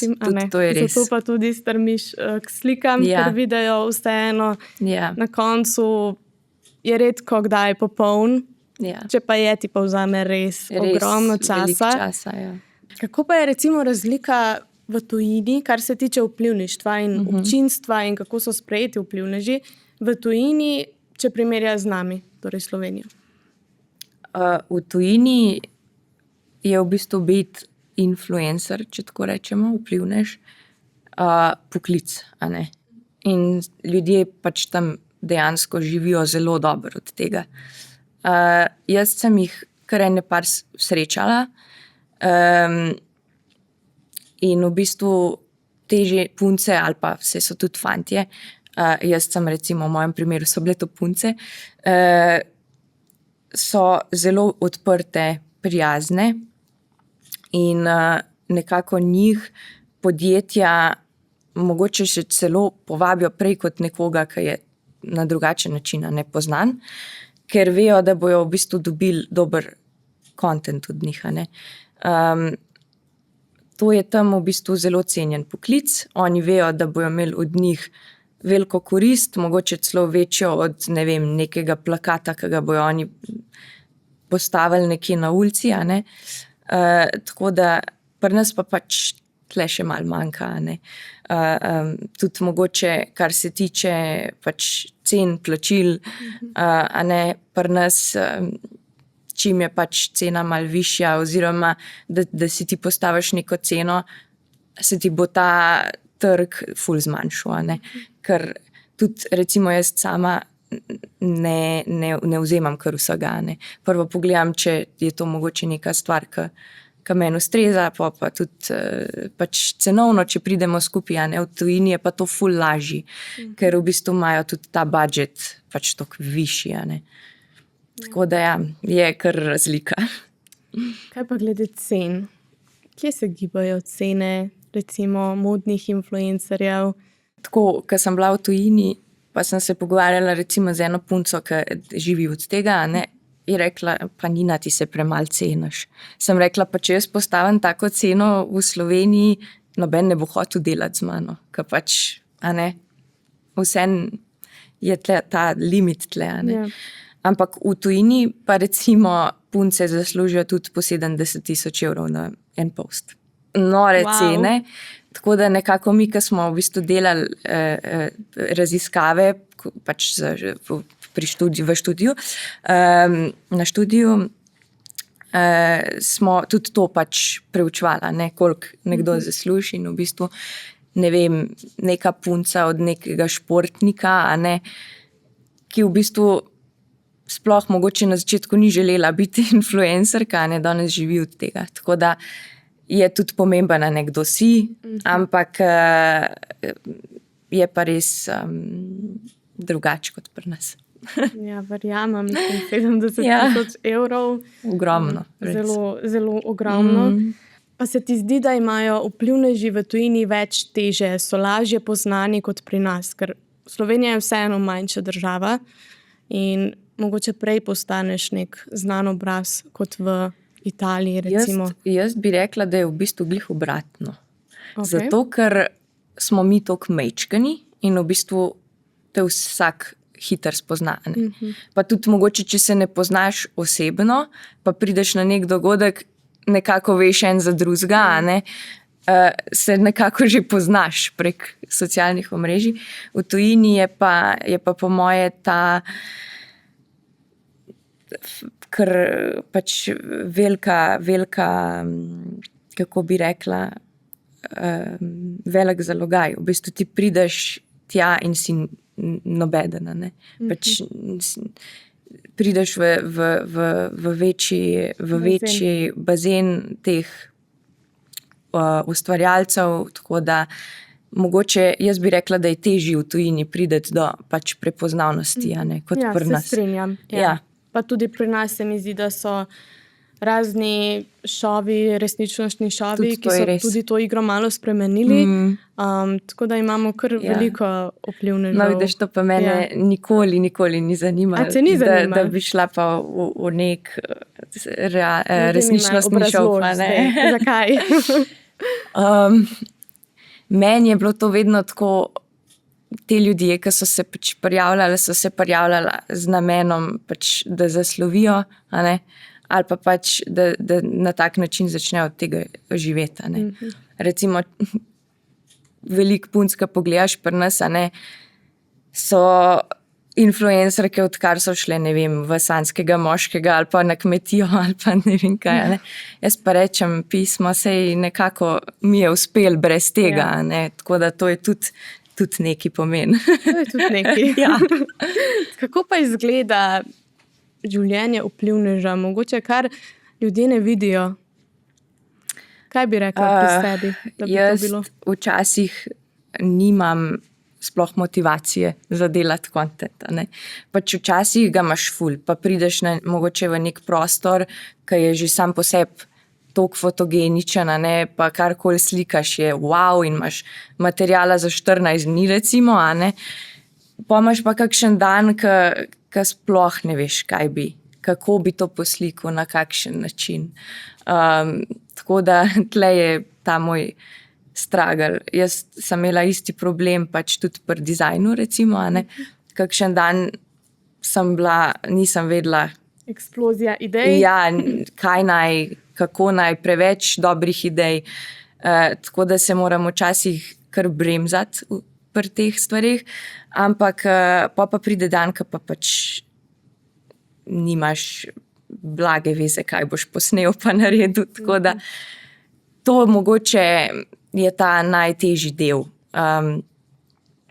A: Zato pa tudi strmiš k slikam, ker video vseeno na koncu je redko kdaj popoln, če pa je, ti pa vzame res ogromno časa. Kako pa je recimo razlika v tujini, kar se tiče vplivništva in občinstva in kako so sprejeti vplivneži v tujini, če primerja z nami, torej Slovenijo?
B: V tujini je v bistvu biti influencer, če tako rečemo, vplivnež, poklic. In ljudje pač tam dejansko živijo zelo dobro od tega. Jaz sem jih kar ene par srečala in v bistvu teže punce ali pa vse so tudi fantje, jaz sem recimo v mojem primeru so bile to punce, so zelo odprte, prijazne in nekako njih podjetja mogoče še celo povabijo prej kot nekoga, ki je na drugačen način nepoznan, ker vejo, da bojo v bistvu dobili dober content od njih. To je tam v bistvu zelo cenjen poklic, oni vejo, da bojo imeli od njih veliko korist, mogoče celo večjo od, ne vem, nekega plakata, ki ga bojo oni postavili nekje na ulici, tako da pri nas pa pač tle še malo manjka, tudi mogoče, kar se tiče pač cen, plačil, pri nas, čim je pač cena malo višja, oziroma da si ti postaviš neko ceno, se ti bo ta trg ful zmanjšal, ker tudi recimo jaz sama ne vzemam kar vsega. Prvo pogledam, če je to mogoče neka stvar, ki meni ustreza, pa tudi pač cenovno, če pridemo skupaj, v tujini je pa to ful lažji, ker v bistvu imajo tudi ta budžet pač toliko višji. Tako da je kar razlika.
A: Kaj pa glede cen? Kje se gibajo cene, recimo modnih influencerjev?
B: Tako, ko sem bila v tujini, pa sem se pogovarjala recimo z eno punco, ki živi od tega, je rekla, pa Nina, ti se premalo ceniš. Sem rekla, pa če jaz postavim tako ceno v Sloveniji, noben ne bo hotel delati z mano, ker pač, vseeno je ta limit tle. Ampak v tujini pa recimo punce zaslužijo tudi po 70 000 evrov na en post. nore
A: Wow.
B: cene. Tako da nekako mi, ki smo v bistvu delali raziskave pač v študiju, na študiju, smo tudi to pač preučevali, ne, koliko nekdo zasluži in v bistvu, ne vem, neka punca od nekega športnika, a ne, ki v bistvu sploh mogoče na začetku ni želela biti influencerka, a ne, danes živi od tega. Tako da je tudi pomemben, a ne, kdo si, ampak je pa res drugače kot pri nas.
A: Ja, verjamem, 70 tisoč evrov.
B: Ogromno.
A: Zelo, zelo ogromno. Pa se ti zdi, da imajo vplivneži v tujini več teže, so lažje poznani kot pri nas, ker Slovenija je vseeno manjša država in mogoče prej postaneš nek znan obraz kot v Italiji, recimo.
B: Jaz bi rekla, da je v bistvu glih obratno.
A: Okay.
B: Zato, ker smo mi toliko majčkani in v bistvu te vsak hitro spozna. Pa tudi mogoče, če se ne poznaš osebno, pa prideš na nek dogodek, nekako veš en za drugega, ne, se nekako že poznaš prek socialnih omrežij. V tujini je pa po moje ta kar pač velika, kako bi rekla, velik zalogaj. V bistvu ti prideš tja in si nobeden, ne. Pač prideš v večji bazen teh ustvarjalcev, tako da mogoče jaz bi rekla, da je težje v tujini priti do pač prepoznavnosti, a ne, kot pri nas.
A: Ja, se strinjam.
B: Ja.
A: Pa tudi pri nas se mi zdi, da so razni šovi, resničnostni šovi, ki so tudi to igro malo spremenili. Tako da imamo kar veliko vplivnežev.
B: No, vidiš, to pa mene nikoli ni zanimalo.
A: A te ni zanimalo?
B: Da bi šla pa v nek resničnostni šov.
A: Zakaj?
B: Meni je bilo to vedno tako, te ljudje, ki so se pač prijavljali z namenom, pač, da zaslovijo, a ne, ali pa pač, da na tak način začnejo od tega živeti. A ne. Recimo, veliko punc, ki pogledaš pri nas, a ne, so influencerke, odkar so šle, ne vem, v sanskega moškega ali pa na kmetijo ali pa ne vem kaj. A ne. Jaz pa rečem pismo, sej nekako mi je uspel brez tega, a ne, tako da to je tudi neki pomen.
A: To je tudi neki.
B: Ja.
A: Kako pa izgleda življenje vplivneža? Mogoče kar ljudje ne vidijo. Kaj bi rekla pri sebi, da bi to bilo?
B: Jaz včasih nimam sploh motivacije za delati content. Ne? Pač včasih ga imaš ful, pa prideš mogoče v nek prostor, ki je že sam po sebi toliko fotogeničen, ne, pa karkoli slikaš je wow in imaš materijala za 14 dni, recimo, a ne. Pa imaš pa kakšen dan, ki sploh ne veš, kaj bi, kako bi to poslikal, na kakšen način. Tako da tle je ta moj struggle. Jaz sem imela isti problem pač tudi pri dizajnu, recimo, a ne. Kakšen dan nisem vedela.
A: Eksplozija idej.
B: Ja, kako naj, preveč dobrih idej. Tako da se moram včasih kar bremzati pri teh stvarih, ampak pa pride dan, ko pa pač nimaš blage veze, kaj boš posnel pa naredil. Tako da to mogoče je ta najtežji del.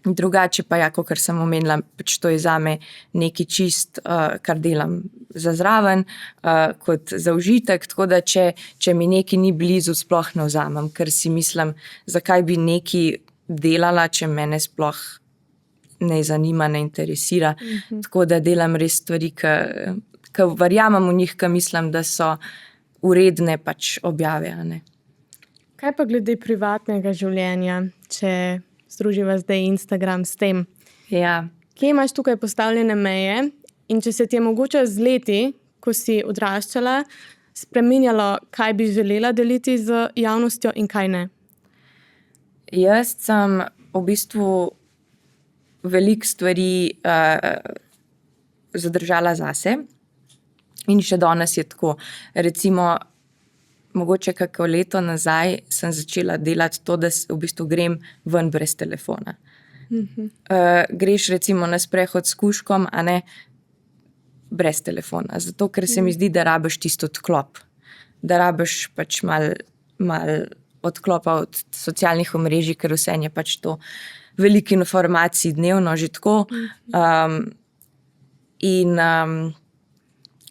B: Drugače pa ja, kakor sem omenila, pač to je zame nekaj čist, kar delam za zraven, kot za užitek, tako da če mi nekaj ni blizu, sploh ne vzamem, ker si mislim, zakaj bi nekaj delala, če mene sploh ne zanima, ne interesira. Tako da delam res stvari, ki verjamem v njih, ki mislim, da so uredne pač objave. Ne.
A: Kaj pa glede privatnega življenja, če združiva zdaj Instagram s tem?
B: Ja.
A: Kje imaš tukaj postavljene meje in če se ti je mogoče z leti, ko si odraščala, spreminjalo, kaj bi želela deliti z javnostjo in kaj ne?
B: Jaz sem v bistvu veliko stvari zadržala zase in še danes je tako. Recimo, mogoče kako leto nazaj sem začela delati to, da v bistvu grem ven brez telefona. Greš recimo na sprehod s kužkom, a ne brez telefona. Zato, ker se mi zdi, da rabiš tisto odklop. Da rabiš pač mal odklopa od socialnih omrežij, ker vse je pač to veliko informacij dnevno že tako. In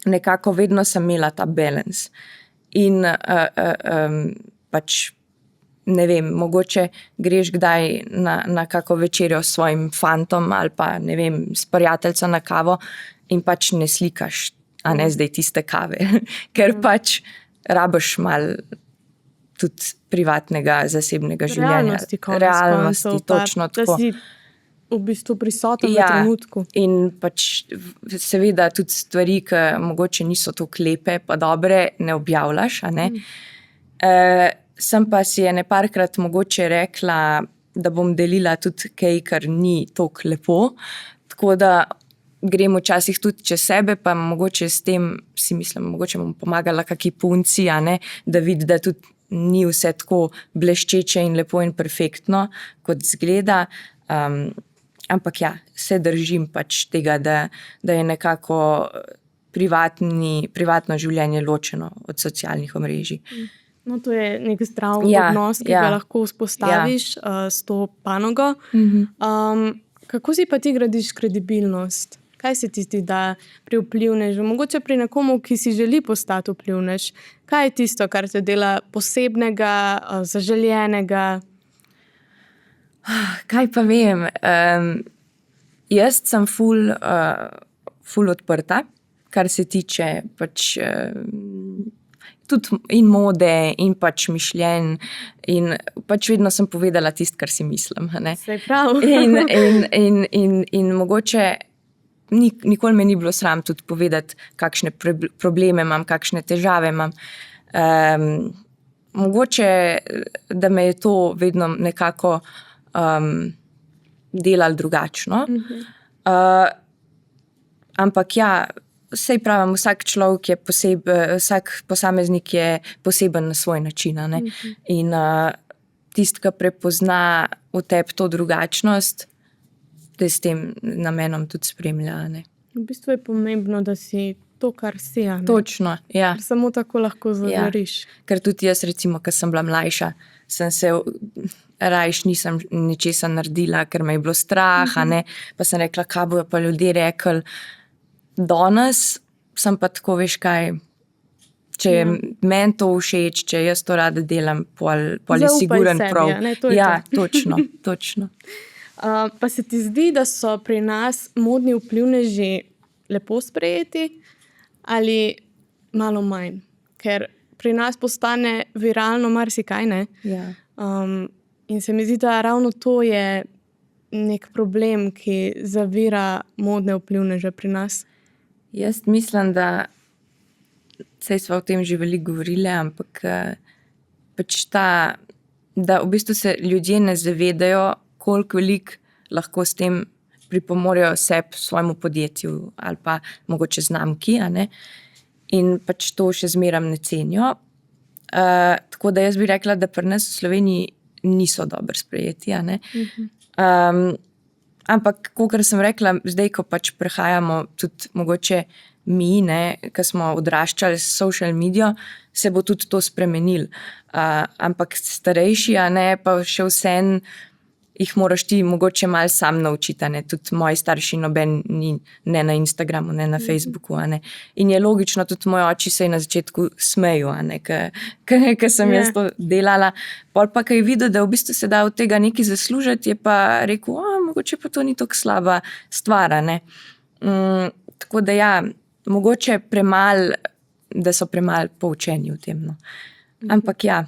B: nekako vedno sem imela ta balans. In pač ne vem, mogoče greš kdaj na kako večerjo s svojim fantom ali pa ne vem, s prijateljco na kavo in pač ne slikaš, a ne zdaj tiste kave, ker pač rabiš malo tudi privatnega, zasebnega življenja. Realnosti, točno tako.
A: Da si v bistvu prisoten v trenutku.
B: In pač seveda tudi stvari, ki mogoče niso tako lepe pa dobre, ne objavljaš, a ne. Sem pa si ene parkrat mogoče rekla, da bom delila tudi kaj, kar ni tako lepo, tako da grem včasih tudi čez sebe, pa mogoče s tem si mislim, mogoče bom pomagala kaki punci, a ne, da vidi, da tudi ni vse tako bleščeče in lepo in perfektno, kot izgleda. Ampak ja, se držim pač tega, da je nekako privatno življenje ločeno od socialnih omrežij.
A: No, to je nek zdrav odnos, ki ga lahko vzpostaviš s to panogo. Kako si pa ti gradiš kredibilnost? Kaj se ti zdi, da pri vplivnežu, mogoče pri nekomu, ki si želi postati vplivnež, kaj je tisto, kar te dela posebnega, zaželjenega?
B: Kaj pa vem, jaz sem ful odprta, kar se tiče pač tudi in mode in pač mišljenj in pač vedno sem povedala tisto, kar si mislim.
A: Saj prav.
B: In mogoče nikoli me ni bilo sram tudi povedati, kakšne probleme imam, kakšne težave imam. Mogoče, da me je to vedno nekako delalo drugačno. Ampak ja, saj pravim, vsak človek je vsak posameznik je poseben na svoj način. Ne? In tisti, ki prepozna v tebi to drugačnost, da s tem namenom tudi spremlja. Ne?
A: V bistvu je pomembno, da si to, kar si.
B: Točno, ja.
A: Ker samo tako lahko zavariš.
B: Ja. Ker tudi jaz, recimo, ko sem bila mlajša, sem se rajš nisem ničesar naredila, ker me je bilo strah, ne? Pa sem rekla, kaj bojo pa ljudje rekli. Danes sem pa tako, veš kaj, če je meni to všeč, če jaz to rada delam, pol je siguren prav. Ja, točno.
A: Pa se ti zdi, da so pri nas modni vplivneži lepo sprejeti ali malo manj? Ker pri nas postane viralno marsikaj, ne?
B: Ja.
A: In se mi zdi, da ravno to je nek problem, ki zavira modne vplivneže pri nas.
B: Jaz mislim, da saj sva o tem že veliko govorili, ampak pač da v bistvu se ljudje ne zavedajo, koliko veliko lahko s tem pripomorejo sebi, svojemu podjetju ali pa mogoče znamki, a ne? In pač to še zmeraj ne cenijo. Tako da jaz bi rekla, da pri nas v Sloveniji niso dobro sprejeti, a ne? Ampak, kakor sem rekla, zdaj, ko pač prehajamo tudi mogoče mi, ki smo odraščali s social medijo, se bo tudi to spremenilo. Ampak starejši, a ne, pa še vseeno jih moraš ti mogoče malo sam naučiti, a ne. Tudi moji starši noben ni ne na Instagramu, ne na Facebooku, a ne. In je logično, tudi moji oči se je na začetku smejo, a ne, ker sem jaz to delala. Pol pa, ko je videl, da v bistvu se da od tega nekaj zaslužiti, je pa rekel, mogoče pa to ni tako slaba stvar, a ne. Tako da ja, mogoče da so premalo poučeni v tem, no. Ampak ja,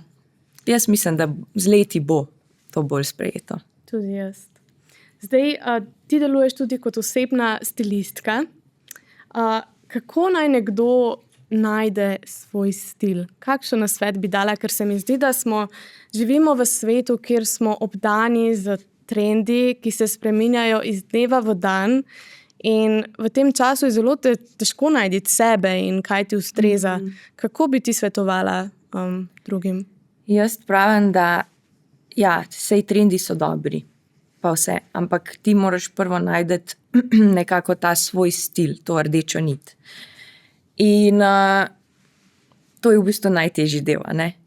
B: jaz mislim, da z leti bo to bolj sprejeto.
A: Tudi jaz. Zdaj, ti deluješ tudi kot osebna stilistka. Kako naj nekdo najde svoj stil? Kakšen nasvet bi dala? Ker se mi zdi, da živimo v svetu, kjer smo obdani z trendi, ki se spreminjajo iz dneva v dan. In v tem času je zelo težko najti sebe in kaj ti ustreza. Kako bi ti svetovala drugim?
B: Jaz pravim, da ja, sej trendi so dobri, pa vse, ampak ti moraš prvo najti nekako ta svoj stil, to rdečo nit. In to je v bistvu najtežji del,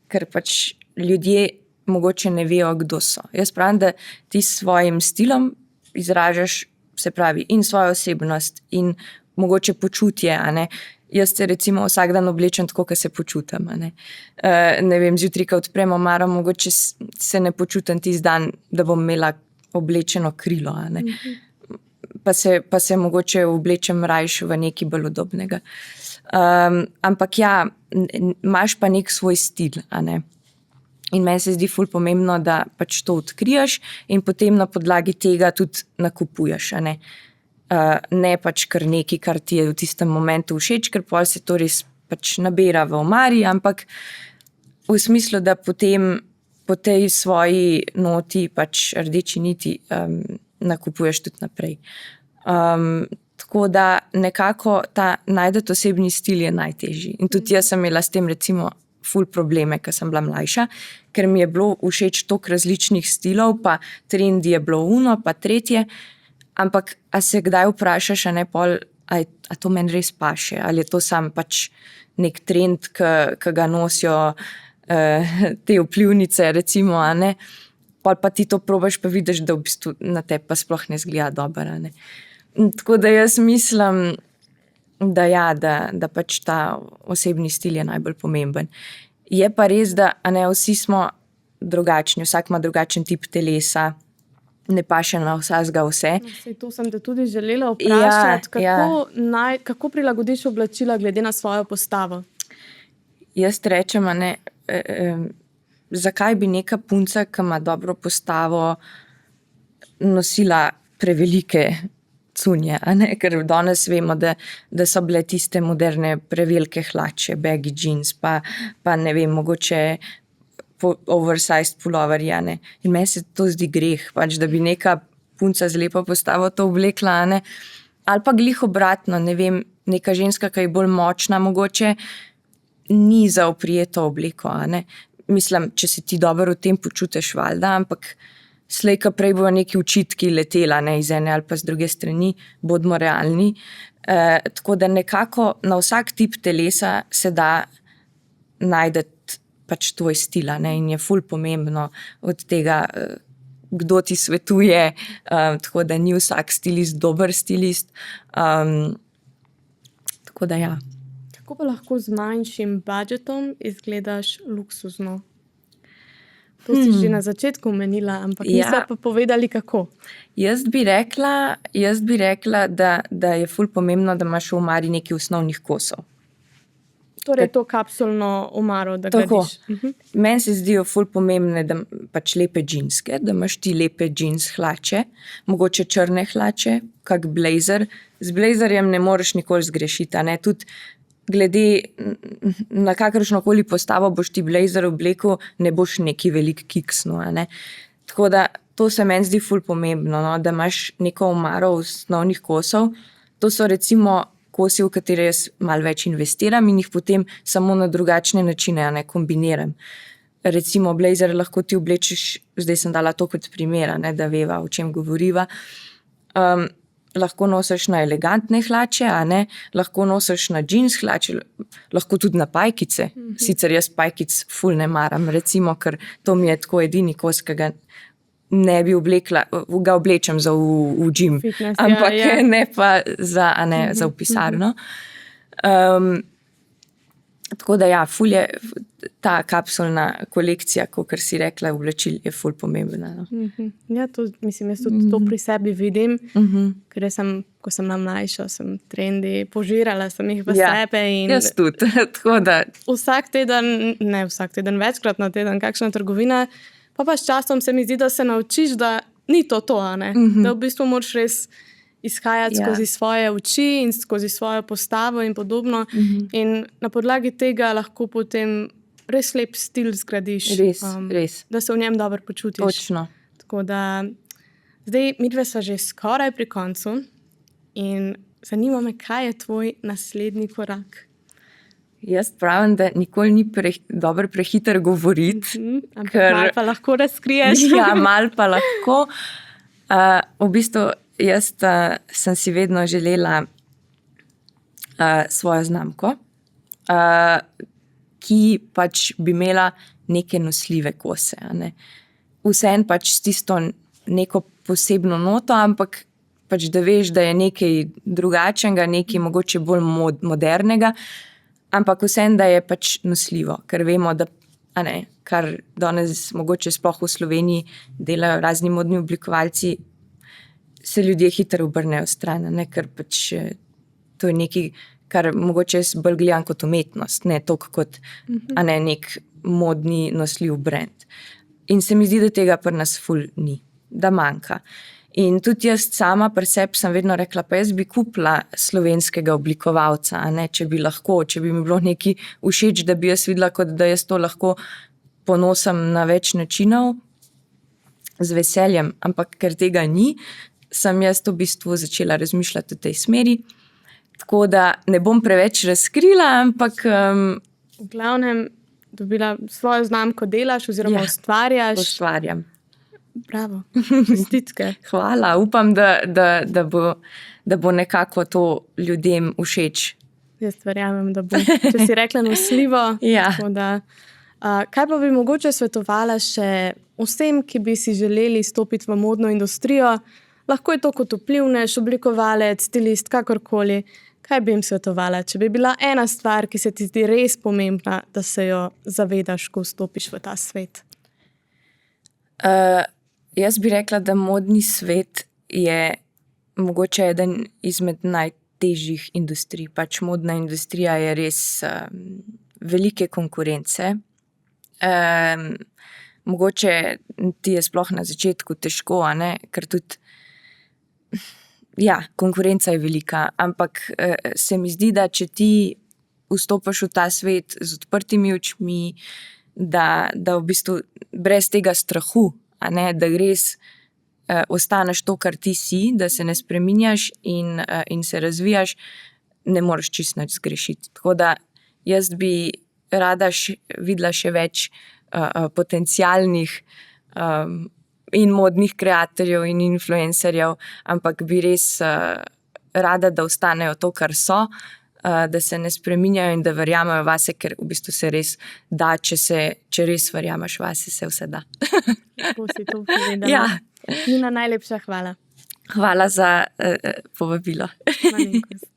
B: ker pač ljudje mogoče ne vejo, kdo so. Jaz pravim, da ti s svojim stilom izražaš, se pravi, in svojo osebnost, in mogoče počutje. Jaz se recimo vsak dan oblečem tako, kot se počutim. Ne vem, zjutraj, ko odprem omaro, mogoče se ne počutim tisti dan, da bom imela oblečeno krilo. Pa se mogoče oblečem rajš v nekaj bolj udobnega. Ampak ja, imaš pa nek svoj stil. In meni se zdi ful pomembno, da pač to odkriješ in potem na podlagi tega tudi nakupuješ. Ne pač kar nekaj, kar ti je v tistem momentu všeč, ker pol se to res pač nabira v omari, ampak v smislu, da potem po tej svoji noti, pač rdeči niti, nakupuješ tudi naprej. Tako da nekako ta najti osebni stil je najtežji. In tudi jaz sem imela s tem recimo ful probleme, ko sem bila mlajša, ker mi je bilo všeč toliko različnih stilov, pa trendi je bilo uno, pa tretje, ampak a se kdaj vprašaš, a to meni res paše, ali je to sam pač nek trend, ki ga nosijo te vplivnice, recimo, pol pa ti to probaš, pa vidiš, da v bistvu na tebi pa sploh ne izgleda dobro. Tako da jaz mislim, da ja, da pač ta osebni stil je najbolj pomemben. Je pa res, da vsi smo drugačni, vsak ima drugačen tip telesa, ne paše na vsakega vse.
A: To sem te tudi želela vprašati, kako prilagodiš oblačila glede na svojo postavo?
B: Jaz rečem, zakaj bi neka punca, ki ima dobro postavo, nosila prevelike cunje, ker danes vemo, da so bile tiste moderne prevelike hlače, baggy jeans, pa ne vem, mogoče oversized puloverji. In meni se to zdi greh, pač, da bi neka punca z lepo postavo to oblekla, ali pa glih obratno, ne vem, neka ženska, ki je bolj močna, mogoče ni za oprijeto obleko. Mislim, če se ti dobro v tem počutiš, valjda, ampak slej, ko prej bojo neki očitki letela, iz ene ali pa z druge strani, bodimo realni. Tako da nekako na vsak tip telesa se da najti pač tvoj stil, in je ful pomembno od tega, kdo ti svetuje, tako da ni vsak stilist dober stilist. Tako da ja.
A: Kako pa lahko z manjšim budžetom izgledaš luksuzno? To si že na začetku omenila, ampak niste pa povedali, kako.
B: Jaz bi rekla, da je ful pomembno, da imaš v omari nekaj osnovnih kosov.
A: Torej to kapsulno omaro, da gradiš.
B: Meni se zdijo ful pomembne, da pač lepe džinske, da imaš ti lepe džins hlače, mogoče črne hlače, kak blazer. Z blazerjem ne moreš nikoli zgrešiti, tudi glede na kakršnokoli postavo boš ti blazer oblekel, ne boš neki velik kiksnu. Tako da to se meni zdi ful pomembno, da imaš neko omaro osnovnih kosov. To so recimo kosi, v katere jaz malo več investiram in jih potem samo na drugačne načine kombiniram. Recimo blazer lahko ti oblečeš, zdaj sem dala to kot primer, da veva, o čem govoriva. Lahko nosiš na elegantne hlače, lahko nosiš na džins hlače, lahko tudi na pajkice. Sicer jaz pajkic ful ne maram, recimo, ker to mi je tako edini kos, ki ga ne bi oblekla, ga oblečem za v gym, ampak ne pa za v pisarno. Tako da ja, ful je ta kapsulna kolekcija, kakor si rekla, oblačil je ful pomembna.
A: Ja, to mislim, jaz tudi to pri sebi vidim, ker ko sem mlajša, sem trendi, požirala sem jih v sebe.
B: Jaz tudi, tako da.
A: Vsak teden, večkrat na teden, kakšna trgovina, pa s časom se mi zdi, da se naučiš, da ni to, da v bistvu moraš res izhajati skozi svoje oči in skozi svojo postavo in podobno. In na podlagi tega lahko potem res lep stil zgradiš.
B: Res.
A: Da se v njem dobro počutiš.
B: Točno.
A: Tako da, zdaj midve sva že skoraj pri koncu in zanima me, kaj je tvoj naslednji korak?
B: Jaz pravim, da nikoli ni dobro prehiter govoriti.
A: Ampak malo pa lahko razkriješ.
B: Ja, malo pa lahko. V bistvu jaz sem si vedno želela svojo znamko, ki pač bi imela neke nosljive kose. Vseeno pač s tisto neko posebno noto, ampak pač da veš, da je nekaj drugačnega, nekaj mogoče bolj modernega, ampak vseeno, da je pač nosljivo, ker vemo, da kar danes mogoče sploh v Sloveniji delajo razni modni oblikovalci, se ljudje hitro obrnejo stran, ker pač to je nekaj, kar mogoče jaz bolj gledam kot umetnost, ne toliko kot nek modni nosljiv brand. In se mi zdi, da tega pri nas ful ni, da manjka. In tudi jaz sama pri sebi sem vedno rekla, pa jaz bi kupila slovenskega oblikovalca, če bi lahko, če bi mi bilo nekaj všeč, da bi jaz videla, kot da jaz to lahko ponosim na več načinov, z veseljem, ampak ker tega ni, sem jaz v bistvu začela razmišljati v tej smeri. Tako da ne bom preveč razkrila, ampak
A: v glavnem dobila svojo znamko, delaš oziroma ustvarjaš.
B: Ustvarjam.
A: Bravo, čestitke.
B: Hvala, upam, da bo nekako to ljudem všeč.
A: Jaz verjamem, da bo. Če si rekla nosljivo.
B: Ja.
A: Kaj pa bi mogoče svetovala še vsem, ki bi si želeli stopiti v modno industrijo? Lahko je to kot vplivnež, oblikovalec, stilist, kakorkoli. Kaj bi jim svetovala, če bi bila ena stvar, ki se ti zdi res pomembna, da se jo zavedaš, ko vstopiš v ta svet?
B: Jaz bi rekla, da modni svet je mogoče eden izmed najtežjih industrij. Pač modna industrija je res velike konkurence. Mogoče ti je sploh na začetku težko, ker tudi konkurenca je velika, ampak se mi zdi, da če ti vstopiš v ta svet z odprtimi očmi, da v bistvu brez tega strahu, da res ostaneš to, kar ti si, da se ne spreminjaš in se razvijaš, ne moreš čisto nič zgrešiti. Tako da jaz bi rada videla še več potencialnih in modnih kreatorjev in influencerjev, ampak bi res rada, da ostanejo to, kar so, da se ne spreminjajo in da verjamejo vase, ker v bistvu se res da, če res verjameš vase, se vse da.
A: Tako si to povedala.
B: Ja.
A: Nina, najlepša hvala.
B: Hvala za povabilo.
A: Malenkost.